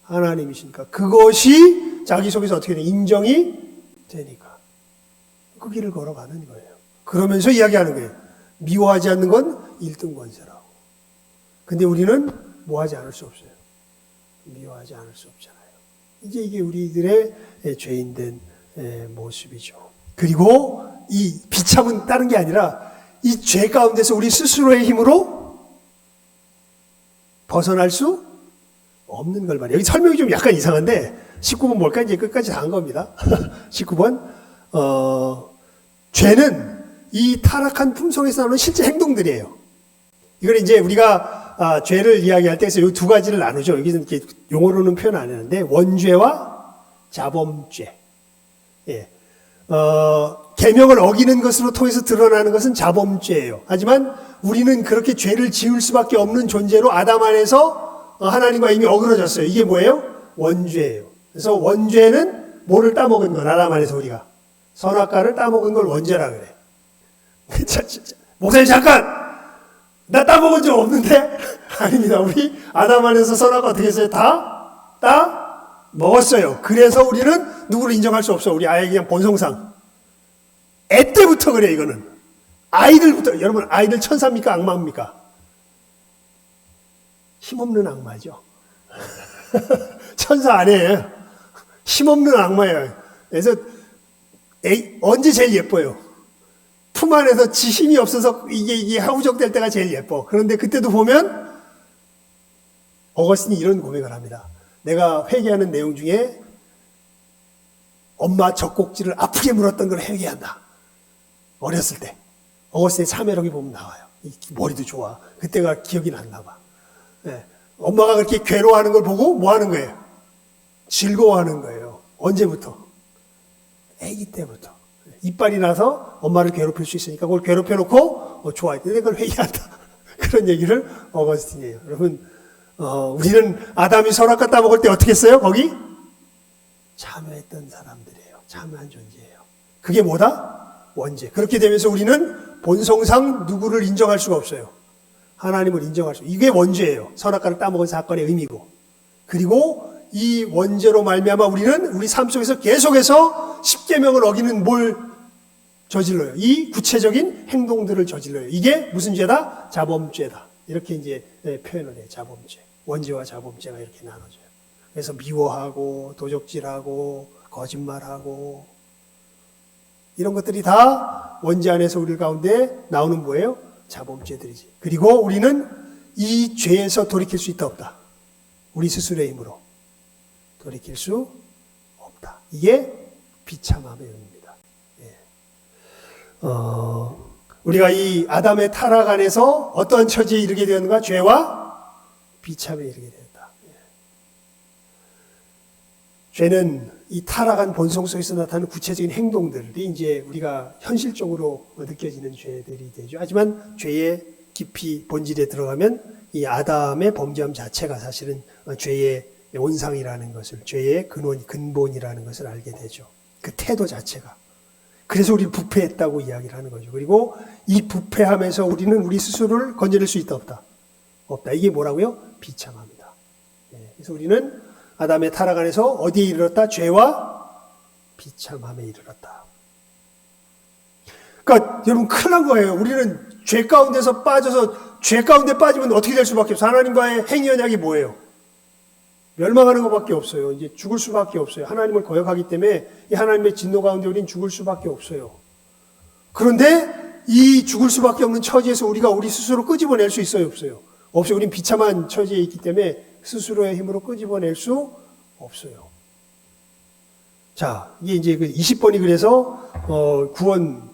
[SPEAKER 1] 하나님이시니까 그것이 자기 속에서 어떻게 돼? 인정이 되니까 그 길을 걸어가는 거예요. 그러면서 이야기하는 거예요. 미워하지 않는 건 1등 권세라고. 근데 우리는 뭐하지 않을 수 없어요. 미워하지 않을 수 없잖아요. 이게 우리들의 죄인된 모습이죠. 그리고 이 비참은 다른 게 아니라 이 죄 가운데서 우리 스스로의 힘으로 벗어날 수 없는 걸 말이에요. 여기 설명이 좀 약간 이상한데 19번 뭘까? 이제 끝까지 다 한 겁니다. 19번 죄는 이 타락한 품성에서 나오는 실제 행동들이에요. 이걸 이제 우리가 죄를 이야기할 때 이 두 가지를 나누죠. 여기서 이렇게 용어로는 표현 안 했는데 원죄와 자범죄. 예. 계명을 어기는 것으로 통해서 드러나는 것은 자범죄예요. 하지만 우리는 그렇게 죄를 지을 수밖에 없는 존재로 아담 안에서 하나님과 이미 어그러졌어요. 이게 뭐예요? 원죄예요. 그래서 원죄는 뭐를 따먹은 건 아담 안에서 우리가 선악과를 따먹은 걸 원죄라 그래. 목사님 잠깐! 나 따먹은 적 없는데? 아닙니다. 우리 아담 안에서 선악과 어떻게 했어요? 다 먹었어요. 그래서 우리는 누구를 인정할 수 없어. 우리 아예 그냥 본성상. 애 때부터 그래, 이거는. 아이들부터. 여러분, 아이들 천사입니까? 악마입니까? 힘없는 악마죠. 천사 아니에요. 힘없는 악마예요. 그래서 언제 제일 예뻐요? 품 안에서 지 힘이 없어서 이게 하우적될 때가 제일 예뻐. 그런데 그때도 보면 어거스틴이 이런 고백을 합니다. 내가 회개하는 내용 중에 엄마 젖꼭지를 아프게 물었던 걸 회개한다. 어렸을 때. 어거스틴의 참회록에 보면 나와요. 머리도 좋아. 그때가 기억이 났나 봐. 네. 엄마가 그렇게 괴로워하는 걸 보고 뭐 하는 거예요? 즐거워하는 거예요. 언제부터? 아기 때부터. 이빨이 나서 엄마를 괴롭힐 수 있으니까 그걸 괴롭혀놓고 좋아해. 근데 그걸 회개한다. 그런 얘기를 어거스틴이에요. 여러분, 우리는 아담이 선악과 따먹을 때 어떻게 했어요? 거기? 참여했던 사람들이에요. 참여한 존재예요. 그게 뭐다? 원죄. 그렇게 되면서 우리는 본성상 누구를 인정할 수가 없어요. 하나님을 인정할 수. 이게 원죄예요. 선악과를 따먹은 사건의 의미고. 그리고 이 원죄로 말미암아 우리는 우리 삶 속에서 계속해서 십계명을 어기는 뭘 저질러요. 이 구체적인 행동들을 저질러요. 이게 무슨 죄다? 자범죄다. 이렇게 이제 표현을 해요. 자범죄. 원죄와 자범죄가 이렇게 나눠져요. 그래서 미워하고 도적질하고 거짓말하고 이런 것들이 다 원죄 안에서 우리 가운데 나오는 뭐예요? 자범죄들이지. 그리고 우리는 이 죄에서 돌이킬 수 있다 없다. 우리 스스로의 힘으로 돌이킬 수 없다. 이게 비참함의 의미입니다. 예. 우리가 이 아담의 타락 안에서 어떠한 처지에 이르게 되었는가? 죄와 비참에 이르게 되었다. 예. 죄는 이 타락한 본성 속에서 나타나는 구체적인 행동들이 이제 우리가 현실적으로 느껴지는 죄들이 되죠. 하지만 죄의 깊이 본질에 들어가면 이 아담의 범죄함 자체가 사실은 죄의 원상이라는 것을, 죄의 근본이라는 것을 알게 되죠. 그 태도 자체가. 그래서 우리 부패했다고 이야기를 하는 거죠. 그리고 이 부패함에서 우리는 우리 스스로를 건져낼 수 있다 없다? 없다. 이게 뭐라고요? 비참합니다. 그래서 우리는 아담의 타락 안에서 어디에 이르렀다? 죄와 비참함에 이르렀다. 그러니까 여러분 큰일 난 거예요. 우리는 죄 가운데서 빠져서 죄 가운데 빠지면 어떻게 될 수밖에 없어요. 하나님과의 행위 언약이 뭐예요? 멸망하는 것밖에 없어요. 이제 죽을 수밖에 없어요. 하나님을 거역하기 때문에 이 하나님의 진노 가운데 우리는 죽을 수밖에 없어요. 그런데 이 죽을 수밖에 없는 처지에서 우리가 우리 스스로 끄집어낼 수 있어요? 없어요? 없어요. 우린 비참한 처지에 있기 때문에 스스로의 힘으로 끄집어낼 수 없어요. 자, 이게 이제 그 20번이 그래서 구원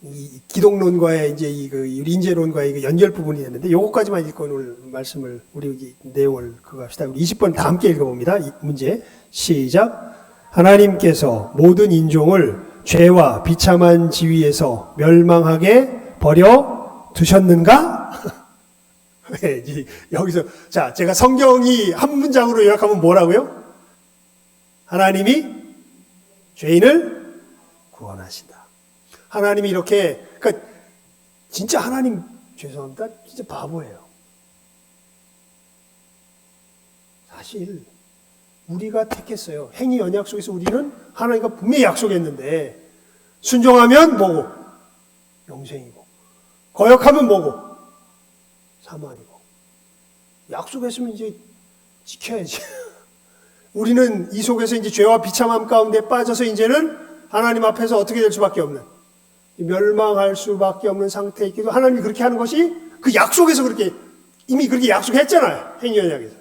[SPEAKER 1] 이 기독론과의 이제 우리 인재론과의 그 연결 부분이 됐는데 요거까지만 읽고 오늘 말씀을 우리 내용을 그거 합시다. 우리 20번 다 함께 읽어봅니다. 이 문제 시작. 하나님께서 모든 인종을 죄와 비참한 지위에서 멸망하게 버려 두셨는가? 여기서 자 제가 성경이 한 문장으로 요약하면 뭐라고요? 하나님이 죄인을 구원하신다. 하나님이 이렇게, 그러니까 진짜 하나님 죄송합니다. 진짜 바보예요. 사실 우리가 택했어요. 행위 언약 속에서 우리는 하나님과 분명히 약속했는데 순종하면 뭐고? 영생이고 거역하면 뭐고? 사망이고. 약속했으면 이제 지켜야지. 우리는 이 속에서 이제 죄와 비참함 가운데 빠져서 이제는 하나님 앞에서 어떻게 될 수밖에 없는 멸망할 수밖에 없는 상태에 있기도 하나님이 그렇게 하는 것이 그 약속에서 그렇게 이미 그렇게 약속했잖아요. 행위 언약에서.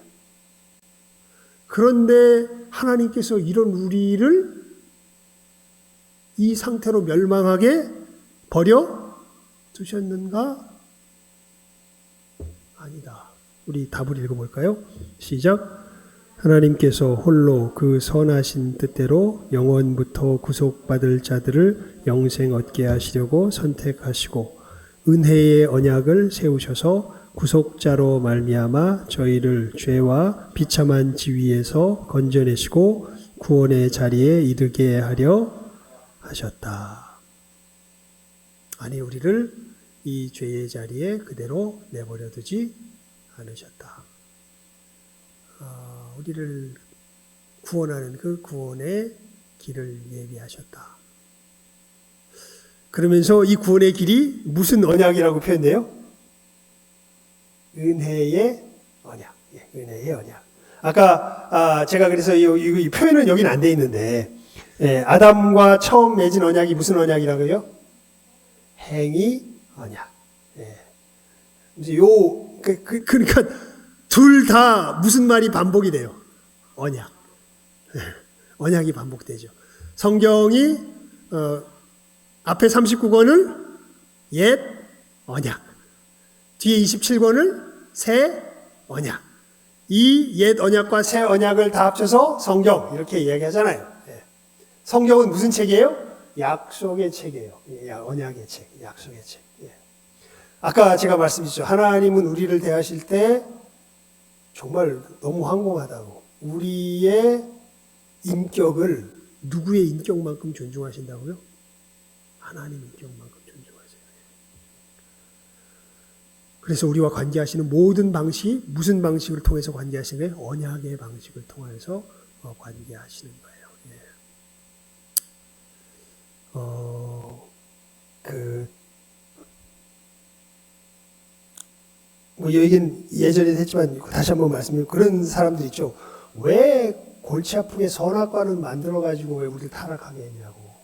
[SPEAKER 1] 그런데 하나님께서 이런 우리를 이 상태로 멸망하게 버려 두셨는가? 아니다. 우리 답을 읽어볼까요? 시작. 하나님께서 홀로 그 선하신 뜻대로 영원부터 구속받을 자들을 영생 얻게 하시려고 선택하시고 은혜의 언약을 세우셔서 구속자로 말미암아 저희를 죄와 비참한 지위에서 건져내시고 구원의 자리에 이르게 하려 하셨다. 아니 우리를 이 죄의 자리에 그대로 내버려 두지 않으셨다. 우리를 구원하는 그 구원의 길을 예비하셨다. 그러면서 이 구원의 길이 무슨 언약이라고 표현돼요? 은혜의 언약. 예, 은혜의 언약. 아까 제가 그래서 이 표현은 여기는 안 돼 있는데 아담과 처음 맺은 언약이 무슨 언약이라고요? 행위 언약. 예. 이제 그러니까 둘 다 무슨 말이 반복이 돼요? 언약. 예. 언약이 반복되죠. 성경이 앞에 39권을 옛 언약, 뒤에 27권을 새 언약. 이 옛 언약과 새 언약을 다 합쳐서 성경 이렇게 이야기하잖아요. 예. 성경은 무슨 책이에요? 약속의 책이에요. 예, 언약의 책, 약속의 책. 예. 아까 제가 말씀드렸죠. 하나님은 우리를 대하실 때 정말 너무 황공하다고. 우리의 인격을 누구의 인격만큼 존중하신다고요? 하나님 인격만큼 존중하세요. 그래서 우리와 관계하시는 모든 방식, 무슨 방식을 통해서 관계하시는 거예요? 언약의 방식을 통해서 관계하시는 거예요. 이 얘기는 예전에 했지만 다시 한번 말씀드리면 그런 사람들 있죠. 왜 골치 아프게 선악과를 만들어가지고 왜 우리를 타락하게 했냐고.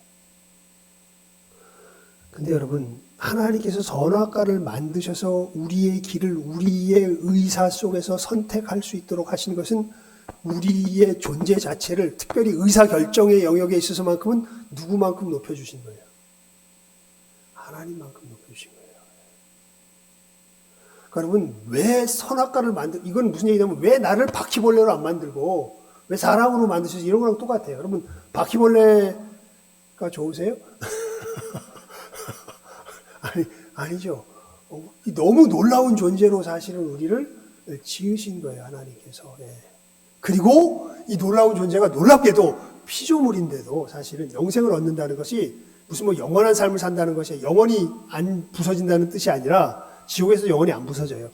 [SPEAKER 1] 근데 여러분, 하나님께서 선악과를 만드셔서 우리의 길을 우리의 의사 속에서 선택할 수 있도록 하신 것은 우리의 존재 자체를 특별히 의사결정의 영역에 있어서만큼은 누구만큼 높여주신 거예요? 하나님만큼 높여주신 거예요. 그러니까 여러분, 왜 선악과를 이건 무슨 얘기냐면 왜 나를 바퀴벌레로 안 만들고 왜 사람으로 만드셔서 이런 거랑 똑같아요. 여러분, 바퀴벌레가 좋으세요? 아니죠. 너무 놀라운 존재로 사실은 우리를 지으신 거예요, 하나님께서. 예. 그리고 이 놀라운 존재가 놀랍게도 피조물인데도 사실은 영생을 얻는다는 것이 무슨 뭐 영원한 삶을 산다는 것이 영원히 안 부서진다는 뜻이 아니라 지옥에서 영원히 안 부서져요.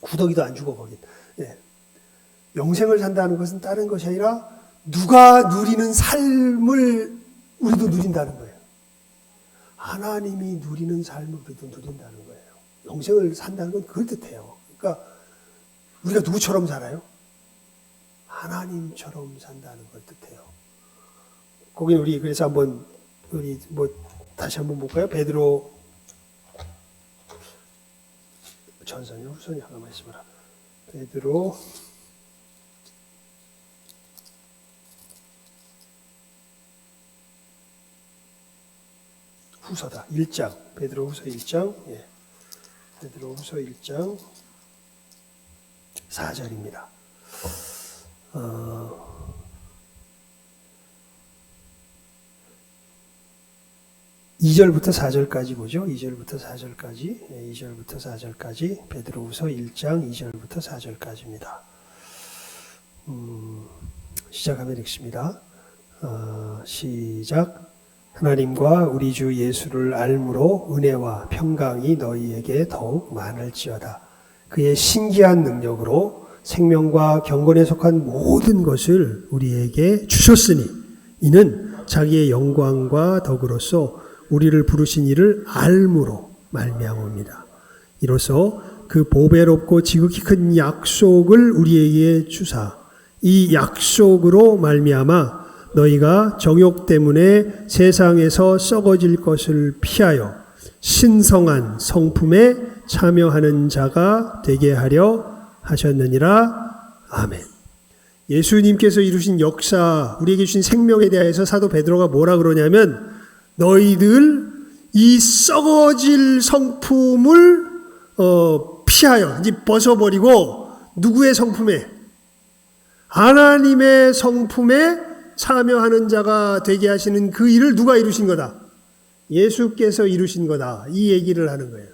[SPEAKER 1] 구더기도 안 죽어, 거긴. 예. 영생을 산다는 것은 다른 것이 아니라 누가 누리는 삶을 우리도 누린다는 거예요. 하나님이 누리는 삶을 우리도 누린다는 거예요. 영생을 산다는 건 그걸 뜻해요. 그러니까 우리가 누구처럼 살아요? 하나님처럼 산다는 걸 뜻해요. 거기 우리 그래서 한번 우리 다시 한번 볼까요? 베드로 전서냐 후서냐 가만 있어봐라. 베드로 후서다. 1장. 베드로 후서 1장. 예. 베드로 후서 1장 4절입니다. 2절부터 4절까지 보죠. 2절부터 4절까지. 예, 2절부터 4절까지. 베드로 후서 1장 2절부터 4절까지입니다. 시작하면 읽습니다. 시작. 하나님과 우리 주 예수를 알므로 은혜와 평강이 너희에게 더욱 많을지어다. 그의 신기한 능력으로 생명과 경건에 속한 모든 것을 우리에게 주셨으니 이는 자기의 영광과 덕으로서 우리를 부르신 이를 알므로 말미암습니다. 이로써 그 보배롭고 지극히 큰 약속을 우리에게 주사 이 약속으로 말미암아 너희가 정욕 때문에 세상에서 썩어질 것을 피하여 신성한 성품에 참여하는 자가 되게 하려 하셨느니라. 아멘. 예수님께서 이루신 역사, 우리에게 주신 생명에 대해서 사도 베드로가 뭐라 그러냐면 너희들 이 썩어질 성품을 피하여 이제 벗어버리고 누구의 성품에? 하나님의 성품에 참여하는 자가 되게 하시는 그 일을 누가 이루신 거다? 예수께서 이루신 거다. 이 얘기를 하는 거예요.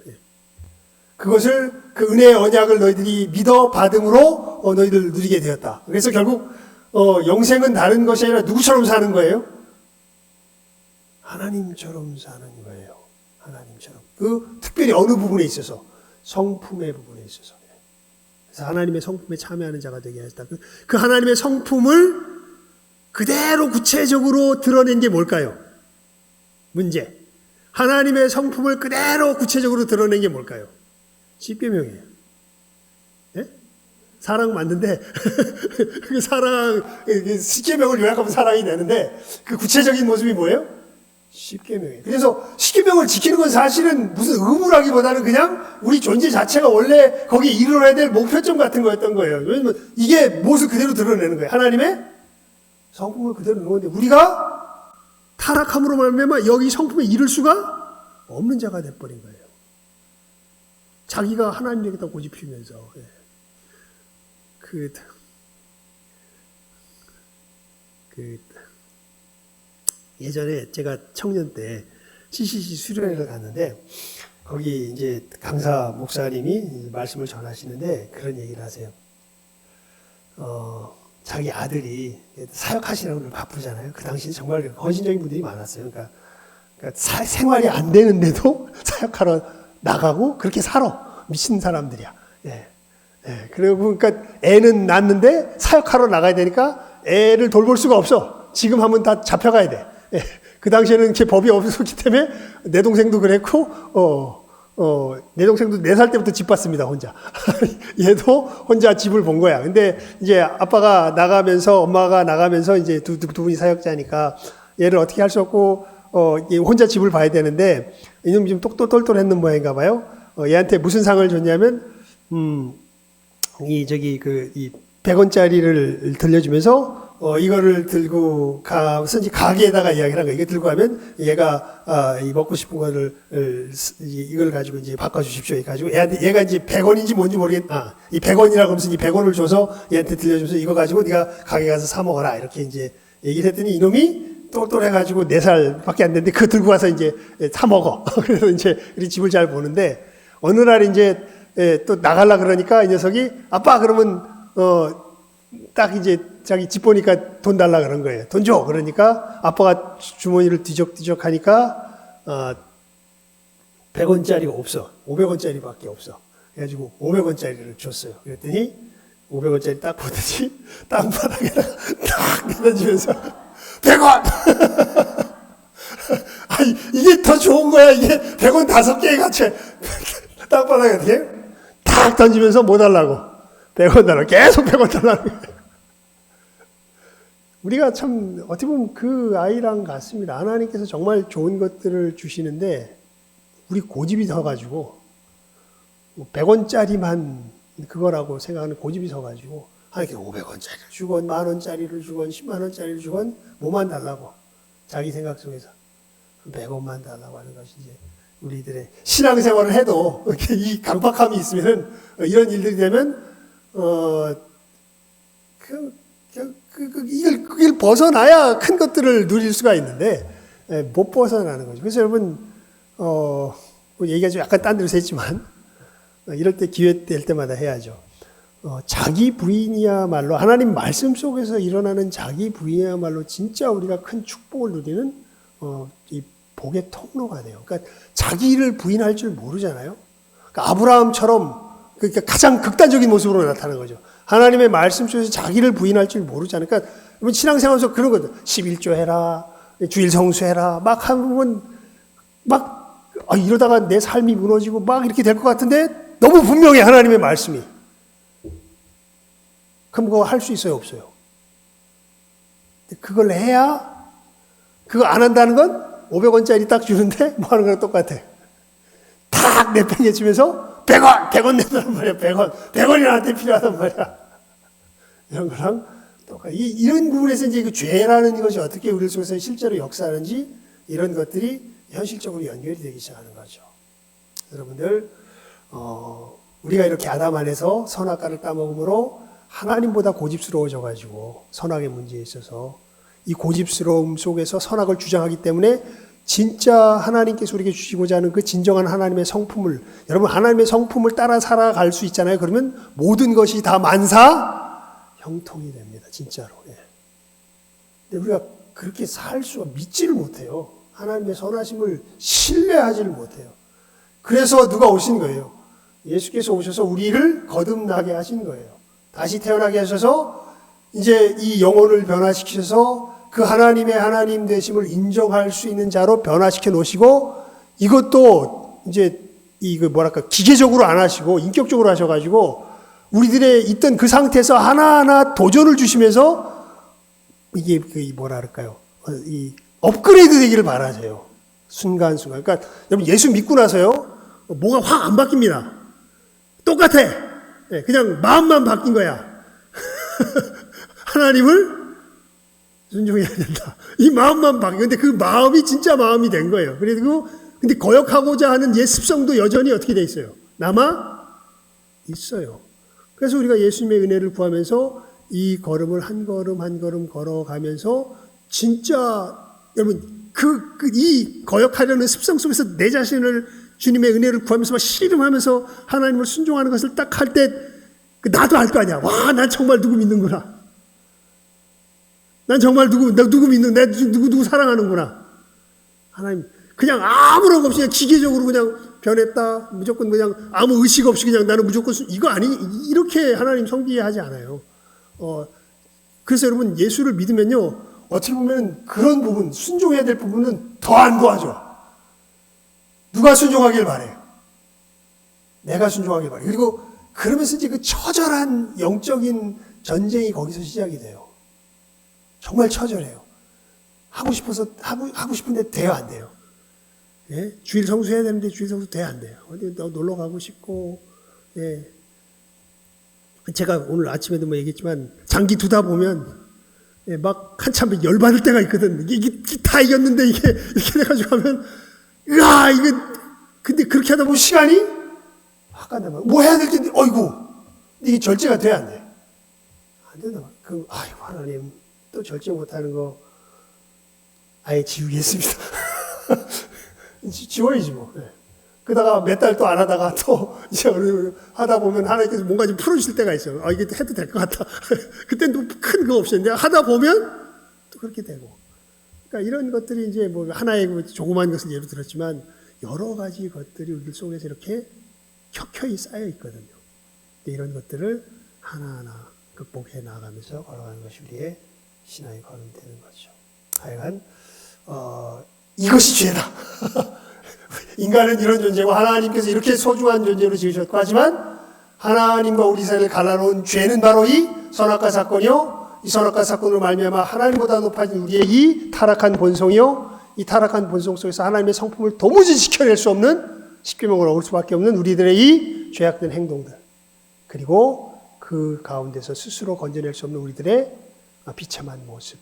[SPEAKER 1] 그것을 그 은혜의 언약을 너희들이 믿어 받음으로 너희들 누리게 되었다. 그래서 결국 영생은 다른 것이 아니라 누구처럼 사는 거예요? 하나님처럼 사는 거예요. 하나님처럼. 그 특별히 어느 부분에 있어서 성품의 부분에 있어서. 그래서 하나님의 성품에 참여하는 자가 되게 하셨다. 그 하나님의 성품을 그대로 구체적으로 드러낸 게 뭘까요? 문제. 하나님의 성품을 그대로 구체적으로 드러낸 게 뭘까요? 십계명이에요. 네? 사랑 맞는데 그 사랑 십계명을 요약하면 사랑이 되는데 그 구체적인 모습이 뭐예요? 십계명이에요. 그래서 십계명을 지키는 건 사실은 무슨 의무라기보다는 그냥 우리 존재 자체가 원래 거기에 이르러야 될 목표점 같은 거였던 거예요. 왜냐면 이게 무엇을 그대로 드러내는 거예요. 하나님의 성품을 그대로 넣는데 우리가 타락함으로 말미암아 여기 성품에 이를 수가 없는 자가 돼버린 거예요. 자기가 하나님 되겠다 고집 피우면서. 예전에 제가 청년 때 CCC 수련회를 갔는데 거기 이제 강사 목사님이 말씀을 전하시는데 그런 얘기를 하세요. 자기 아들이 사역하시라고 바쁘잖아요. 그 당시에 정말 헌신적인 분들이 많았어요. 그러니까 생활이 안 되는데도 사역하러 나가고 그렇게 살아. 미친 사람들이야. 그리고 그러니까 애는 낳는데 사역하러 나가야 되니까 애를 돌볼 수가 없어. 지금 하면 다 잡혀가야 돼. 그 당시에는 이렇게 법이 없었기 때문에 내 동생도 그랬고, 내 동생도 4살 때부터 집 봤습니다, 혼자. 얘도 혼자 집을 본 거야. 근데 이제 아빠가 나가면서, 엄마가 나가면서 이제 두 분이 사역자니까 얘를 어떻게 할 수 없고, 혼자 집을 봐야 되는데, 이놈이 좀 똘똘했는 모양인가 봐요. 얘한테 무슨 상을 줬냐면, 이 100원짜리를 들려주면서, 이거를 들고 가서 이제 가게에다가 이야기를 한 거예요. 이거 들고 가면 얘가, 이 먹고 싶은 거를, 이걸 가지고 이제 바꿔주십시오. 해가지고 얘가 이제 100원인지 뭔지 이 100원이라고 하면서 이 100원을 줘서 얘한테 들려주면서 이거 가지고 네가 가게 가서 사 먹어라. 이렇게 이제 얘기를 했더니 이놈이 똘똘해가지고 4살밖에 안 됐는데 그거 들고 가서 이제 사 먹어. 그래서 이제 우리 집을 잘 보는데 어느 날 이제 또 나가려 그러니까 이 녀석이 아빠 그러면, 딱 이제 자기 집 보니까 돈 달라 그런 거예요. 돈 줘. 그러니까 아빠가 주머니를 뒤적뒤적 하니까 100원짜리가 없어. 500원짜리밖에 없어. 그래가지고 500원짜리를 줬어요. 그랬더니 500원짜리 딱 보더니 땅바닥에다가 딱 내던지면서 100원! 아니, 이게 더 좋은 거야. 이게 100원 5개에 같이 땅바닥에 이렇게 탁 던지면서 뭐 달라고. 100원 달라고. 계속 100원 달라고. 우리가 참 어떻게 보면 그 아이랑 같습니다. 하나님께서 정말 좋은 것들을 주시는데 우리 고집이 서가지고 100원짜리만 그거라고 생각하는 고집이 서가지고 하나님께 500원짜리를 주건 10,000원짜리를 주건 100,000원짜리를 주건 뭐만 달라고 자기 생각 속에서 100원만 달라고 하는 것이 이제 우리들의 신앙생활을 해도 이렇게 이 강박함이 있으면은 이런 일들이 되면 이걸 벗어나야 큰 것들을 누릴 수가 있는데, 못 벗어나는 거죠. 그래서 여러분, 얘기가 좀 약간 딴 데로 새지만, 이럴 때 기회 될 때마다 해야죠. 자기 부인이야말로, 하나님 말씀 속에서 일어나는 자기 부인이야말로 진짜 우리가 큰 축복을 누리는, 이 복의 통로가 돼요. 그러니까 자기를 부인할 줄 모르잖아요. 그러니까 아브라함처럼, 그러니까 가장 극단적인 모습으로 나타나는 거죠. 하나님의 말씀 속에서 자기를 부인할 줄 모르잖아요. 그러니까 신앙생활에서 그런 거죠. 11조 해라, 주일 성수해라, 막 하면 이러다가 내 삶이 무너지고 막 이렇게 될 것 같은데 너무 분명해 하나님의 말씀이. 그럼 그거 할 수 있어요, 없어요? 그걸 해야 그거 안 한다는 건 500원짜리 딱 주는데 뭐 하는 거랑 똑같아. 탁 내팽개치면서 100원 내더란 말이야. 100원이 나한테 필요하단 말이야. 이런 거랑 똑같아. 이런 부분에서 이제 그 죄라는 것이 어떻게 우리 속에서 실제로 역사하는지 이런 것들이 현실적으로 연결이 되기 시작하는 거죠. 여러분들, 우리가 이렇게 아담 안에서 선악과를 따먹음으로 하나님보다 고집스러워져가지고 선악의 문제에 있어서 이 고집스러움 속에서 선악을 주장하기 때문에 진짜 하나님께서 우리에게 주시고자 하는 그 진정한 하나님의 성품을, 여러분 하나님의 성품을 따라 살아갈 수 있잖아요. 그러면 모든 것이 다 만사 형통이 됩니다. 진짜로. 예. 근데 우리가 그렇게 살 수가 믿지를 못해요. 하나님의 선하심을 신뢰하지를 못해요. 그래서 누가 오신 거예요? 예수께서 오셔서 우리를 거듭나게 하신 거예요. 다시 태어나게 하셔서 이제 이 영혼을 변화시키셔서 그 하나님의 하나님 되심을 인정할 수 있는 자로 변화시켜 놓으시고, 이것도 이제 기계적으로 안 하시고 인격적으로 하셔가지고 우리들의 있던 그 상태에서 하나하나 도전을 주시면서 이게 이 업그레이드 되기를 바라세요. 순간순간. 그러니까 여러분 예수 믿고 나서요, 뭐가 확 안 바뀝니다. 똑같아. 네, 그냥 마음만 바뀐 거야. 하나님을 순종해야 된다. 이 마음만 바뀌어. 근데 그 마음이 진짜 마음이 된 거예요. 그리고 근데 거역하고자 하는 옛 습성도 여전히 어떻게 돼 있어요? 남아 있어요. 그래서 우리가 예수님의 은혜를 구하면서 이 걸음을 한 걸음 한 걸음 걸어가면서 진짜 여러분 이 거역하려는 습성 속에서 내 자신을 주님의 은혜를 구하면서 막 씨름하면서 하나님을 순종하는 것을 딱 할 때 나도 알 거 아니야. 와, 난 정말 누구 믿는구나. 난 정말 누구 믿는, 내가 누구 사랑하는구나. 하나님, 그냥 아무런 없이 그냥 기계적으로 그냥 변했다. 무조건 그냥 아무 의식 없이 그냥 나는 무조건 이거 이렇게 하나님 섬기게 않아요. 그래서 여러분 예수를 믿으면요, 어떻게 보면 그런 부분, 순종해야 될 부분은 더 안 도와줘. 누가 순종하길 바래? 내가 순종하길 바래. 그리고 그러면서 이제 그 처절한 영적인 전쟁이 거기서 시작이 돼요. 정말 처절해요. 하고 싶은데 돼요, 안 돼요? 예? 주일 성수해야 되는데 주일 성수 돼야 안 돼요. 어디 놀러 가고 싶고, 예. 제가 오늘 아침에도 얘기했지만, 장기 두다 보면, 예, 막 한참 열받을 때가 있거든. 이게 다 이겼는데 이게 이렇게 돼가지고 하면, 근데 그렇게 하다 보면 시간이 확 간단 말이야. 뭐 해야 될 텐데, 어이구. 이게 절제가 돼야 안 돼. 안 된다 말이야. 아이고, 하나님. 또 절제 못하는 거 아예 지우겠습니다. 지워야지 뭐. 네. 그러다가 몇 달 또 안 하다가 또 이제 하다 보면 하나님께서 뭔가 좀 풀어주실 때가 있어요. 이게 해도 될 것 같다. 그때는 또 큰 거 없었는데 하다 보면 또 그렇게 되고. 그러니까 이런 것들이 이제 뭐 하나의 조그만 것을 예로 들었지만 여러 가지 것들이 우리 속에서 이렇게 켜켜이 쌓여 있거든요. 이런 것들을 하나하나 극복해 나가면서 걸어가는 것이 우리의 신앙의 걸음이 되는 거죠. 하여간 이것이 죄다. 인간은 이런 존재고 하나님께서 이렇게 소중한 존재로 지으셨고, 하지만 하나님과 우리 사이를 갈라놓은 죄는 바로 이 선악과 사건이요, 이 선악과 사건으로 말미암아 하나님보다 높아진 우리의 이 타락한 본성이요, 이 타락한 본성 속에서 하나님의 성품을 도무지 지켜낼 수 없는, 십계명을 어길 수밖에 없는 우리들의 이 죄악된 행동들, 그리고 그 가운데서 스스로 건져낼 수 없는 우리들의 비참한 모습,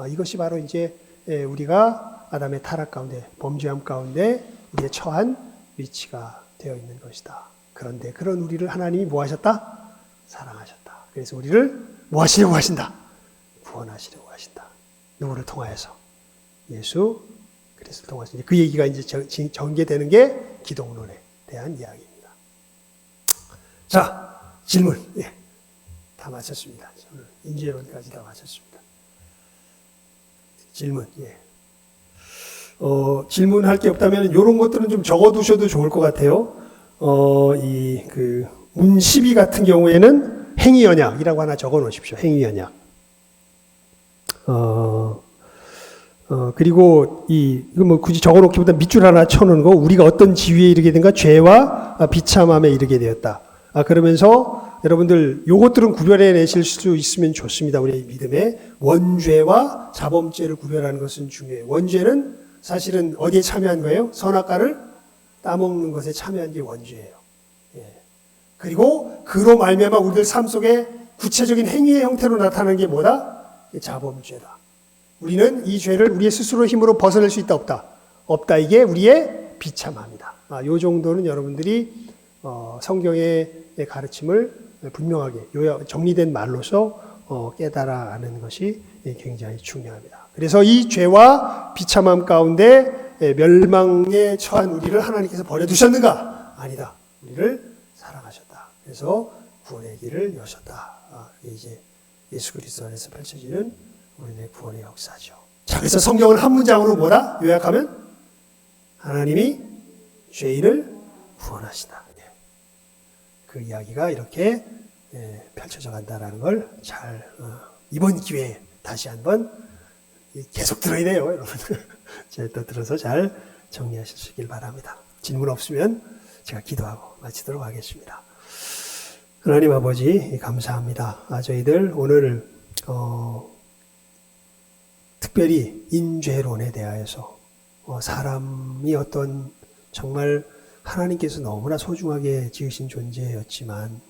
[SPEAKER 1] 이것이 바로 이제 우리가 아담의 타락 가운데, 범죄함 가운데 우리의 처한 위치가 되어 있는 것이다. 그런데 그런 우리를 하나님이 뭐 하셨다? 사랑하셨다. 그래서 우리를 뭐 하시려고 하신다? 구원하시려고 하신다. 누구를 통하여서? 예수 그리스도를 통해서. 그 얘기가 이제 전개되는 게 기독론에 대한 이야기입니다. 자, 질문. 예. 다 마쳤습니다. 인지론까지 다 마쳤습니다. 질문. 예. 질문할 게 없다면 이런 것들은 좀 적어두셔도 좋을 것 같아요. 문 12 같은 경우에는 행위언약이라고 하나 적어 놓으십시오. 행위언약. 그리고 이거 뭐 굳이 적어 놓기보다 밑줄 하나 쳐 놓는 거, 우리가 어떤 지위에 이르게 된가? 죄와 비참함에 이르게 되었다. 그러면서 여러분들 요것들은 구별해 내실 수 있으면 좋습니다. 우리의 믿음에 원죄와 자범죄를 구별하는 것은 중요해요. 원죄는 사실은 어디에 참여한 거예요? 선악과를 따먹는 것에 참여한 게 원죄예요. 예. 그리고 그로 말미암아 우리들 삶 속에 구체적인 행위의 형태로 나타나는 게 뭐다? 자범죄다. 우리는 이 죄를 우리의 스스로 힘으로 벗어낼 수 있다 없다? 없다. 이게 우리의 비참함이다. 요 정도는 여러분들이 성경의 가르침을 분명하게 정리된 말로서 깨달아 아는 것이 굉장히 중요합니다. 그래서 이 죄와 비참함 가운데 멸망에 처한 우리를 하나님께서 버려두셨는가? 아니다. 우리를 사랑하셨다. 그래서 구원의 길을 여셨다. 이게 이제 예수 그리스도 안에서 펼쳐지는 우리의 구원의 역사죠. 자, 그래서 성경은 한 문장으로 뭐라 요약하면 하나님이 죄인을 구원하시다. 그 이야기가 이렇게 펼쳐져 간다라는 걸 잘 이번 기회에 다시 한번 계속 들어야 돼요, 여러분. 제가 또 들어서 잘 정리하실 수 있길 바랍니다. 질문 없으면 제가 기도하고 마치도록 하겠습니다. 하나님 아버지 감사합니다. 저희들 오늘 특별히 인죄론에 대하여서 사람이 어떤 정말 하나님께서 너무나 소중하게 지으신 존재였지만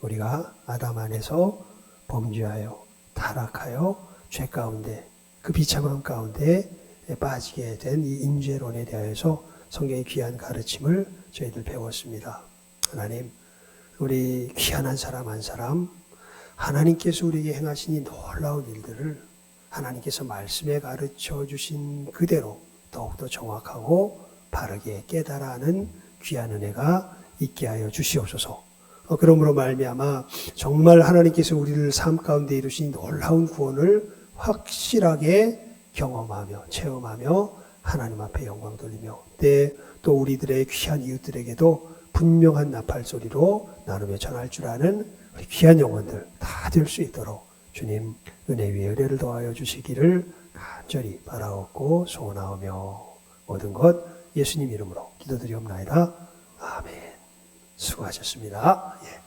[SPEAKER 1] 우리가 아담 안에서 범죄하여 타락하여 죄 가운데 그 비참함 가운데 빠지게 된 이 인죄론에 대하여서 성경의 귀한 가르침을 저희들 배웠습니다. 하나님, 우리 귀한 한 사람 한 사람 하나님께서 우리에게 행하신 이 놀라운 일들을 하나님께서 말씀에 가르쳐 주신 그대로 더욱더 정확하고 바르게 깨달아 하는 귀한 은혜가 있게 하여 주시옵소서. 그러므로 말미암아 정말 하나님께서 우리를 삶 가운데 이루신 놀라운 구원을 확실하게 경험하며 체험하며 하나님 앞에 영광 돌리며 또 우리들의 귀한 이웃들에게도 분명한 나팔 소리로 나누며 전할 줄 아는 우리 귀한 영혼들 다 될 수 있도록 주님 은혜 위에 은혜를 더하여 주시기를 간절히 바라옵고 소원하오며 모든 것 예수님 이름으로 기도드리옵나이다. 아멘. 수고하셨습니다. 예.